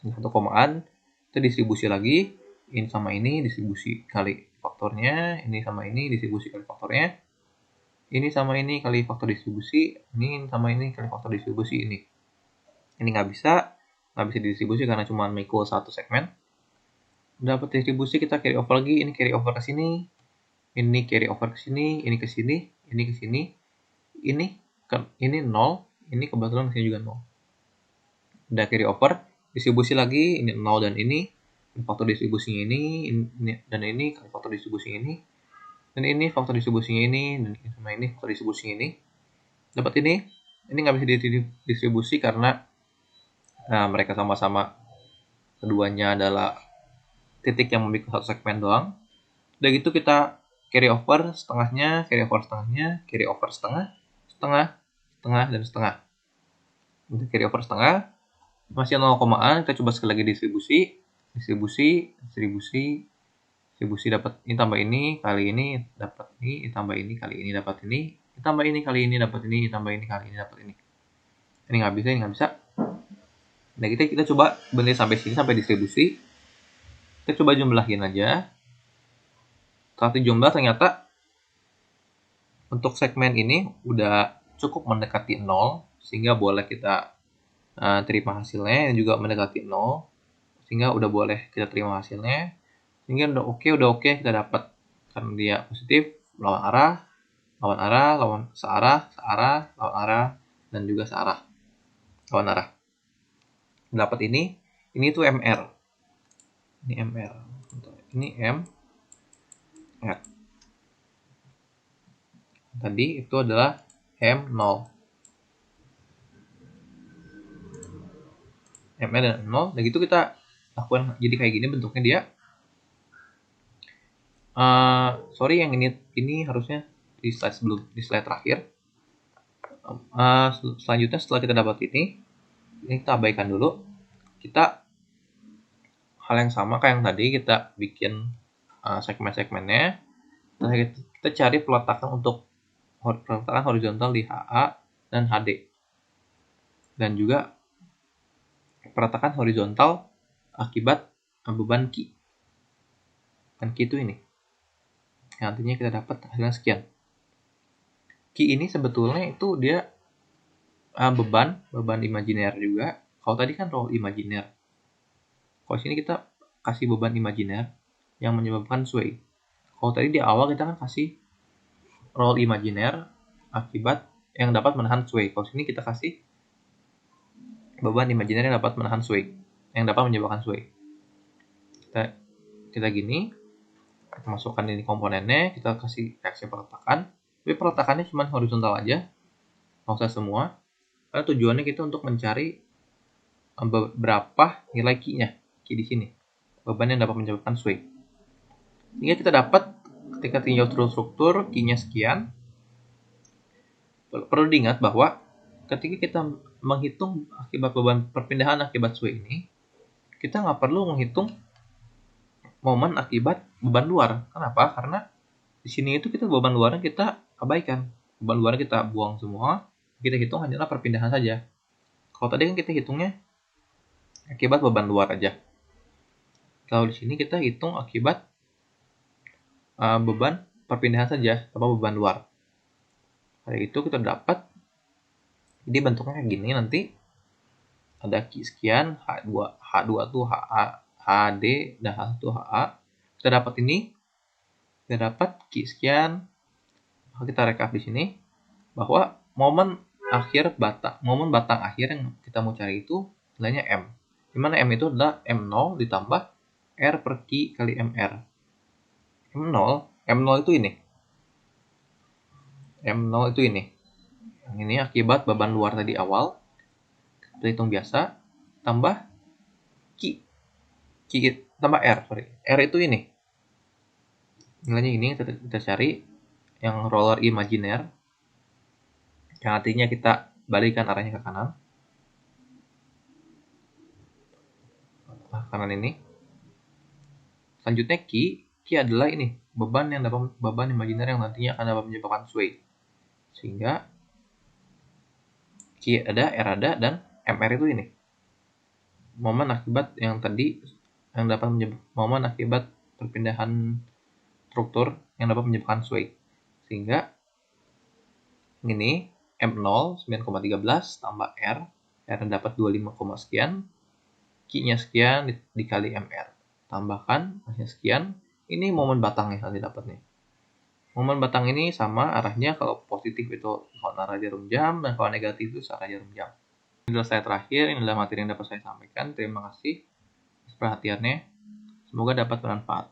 1 komaan, kita distribusi lagi, ini sama ini distribusi kali faktornya, ini sama ini distribusi kali faktornya, ini sama ini kali faktor distribusi, ini sama ini kali faktor distribusi ini. Ini nggak bisa didistribusi karena cuma equal satu segmen. Dapat distribusi, kita carry over lagi, ini carry over ke sini, ini carry over ke sini, ini ke sini, ini ke sini, ini 0, ini kebetulan di sini juga 0. Udah carry over, distribusi lagi, ini 0 dan ini, faktor distribusinya ini dan ini faktor distribusinya ini, dan ini faktor distribusinya ini, dan sama ini faktor distribusinya ini. Dapat ini nggak bisa didistribusi karena mereka sama-sama keduanya adalah titik yang memiliki satu segmen doang. Udah gitu kita carry over setengahnya, carry over setengahnya, carry over setengah, setengah, setengah, dan setengah. Untuk carry over setengah, masih 0 komaan, kita coba sekali lagi distribusi, dapat ini tambah ini, kali ini dapat ini, tambah ini, kali ini dapat ini, tambah ini, kali ini dapat ini, tambah ini, kali ini dapat ini. Ini nggak bisa, ini nggak bisa. Nah kita coba bener sampai sini, sampai distribusi. Kita coba jumlahin aja. Setelah dijumlah ternyata untuk segmen ini udah cukup mendekati 0, sehingga boleh kita terima hasilnya, yang juga mendekati 0, sehingga udah boleh kita terima hasilnya, sehingga udah oke kita dapat karena dia positif, lawan arah, lawan searah, lawan arah, dan juga searah, lawan arah. Dapat ini tuh MR, ini MR, ini MR. Tadi itu adalah M0. MR dan M0, dan gitu kita lakukan jadi kayak gini bentuknya dia. Sorry yang ini harusnya di slide terakhir. Selanjutnya setelah kita dapat ini kita abaikan dulu. Kita hal yang sama kayak yang tadi, kita bikin segmen-segmennya. Kita cari peletakan horizontal di HA dan HD, dan juga peletakan horizontal akibat beban Q. Dan Q itu ini, yang artinya kita dapat hasilnya sekian. Q ini sebetulnya itu dia beban imajiner juga. Kalau tadi kan roll imajiner, kalau sini kita kasih beban imajiner yang menyebabkan sway. Kalau tadi di awal kita kan kasih roll imajiner akibat yang dapat menahan sway. Kalau sini kita kasih beban imajiner yang dapat menahan sway, yang dapat menyebabkan sway. Kita gini, kita masukkan ini komponennya, kita kasih reaksi peletakan. Tapi peletakannya cuma horizontal aja, nggak usah semua, karena tujuannya kita untuk mencari berapa nilai Q-nya, Q di sini, beban yang dapat menyebabkan sway. Sehingga kita dapat ketika tinjau struktur Q-nya sekian. Perlu diingat bahwa ketika kita menghitung akibat beban perpindahan akibat sway ini, kita nggak perlu menghitung momen akibat beban luar. Kenapa? Karena Di sini itu kita beban luarnya kita abaikan. Beban luarnya kita buang semua. Kita hitung hanyalah perpindahan saja. Kalau tadi kan kita hitungnya akibat beban luar aja. Kalau di sini kita hitung akibat beban perpindahan saja, tanpa beban luar. Dari itu kita dapat, jadi bentuknya kayak gini nanti. Ada Q sekian, H2 tuh HA, HD, dan H1 HA. Kita dapat ini, kita dapat Q sekian. Kita rekap di sini bahwa momen batang akhir yang kita mau cari itu nilainya M. Dimana M itu adalah M0 ditambah R per Q kali MR. M0 itu ini. M0 itu ini. Yang ini akibat beban luar tadi awal. Kita hitung biasa. Tambah Q tambah R. R itu ini. Nilainya ini kita cari. Yang roller imajiner. Yang artinya kita balikan arahnya ke kanan. Kanan ini. Selanjutnya Q adalah ini. Beban imajiner yang nantinya akan dapat menyebabkan sway. Sehingga Q ada, R ada, dan MR itu ini. Momen akibat yang tadi yang dapat momen akibat perpindahan struktur yang dapat menyebabkan sway. Sehingga ini M0 9,13 tambah R dapat 25, sekian, Q-nya sekian dikali MR. Tambahkan R-nya sekian, ini momen batangnya nanti dapatnya. Momen batang ini sama arahnya, kalau positif itu arah jarum jam, dan kalau negatif itu arah jarum jam. Ini adalah slide terakhir, ini adalah materi yang dapat saya sampaikan. Terima kasih atas perhatiannya. Semoga dapat bermanfaat.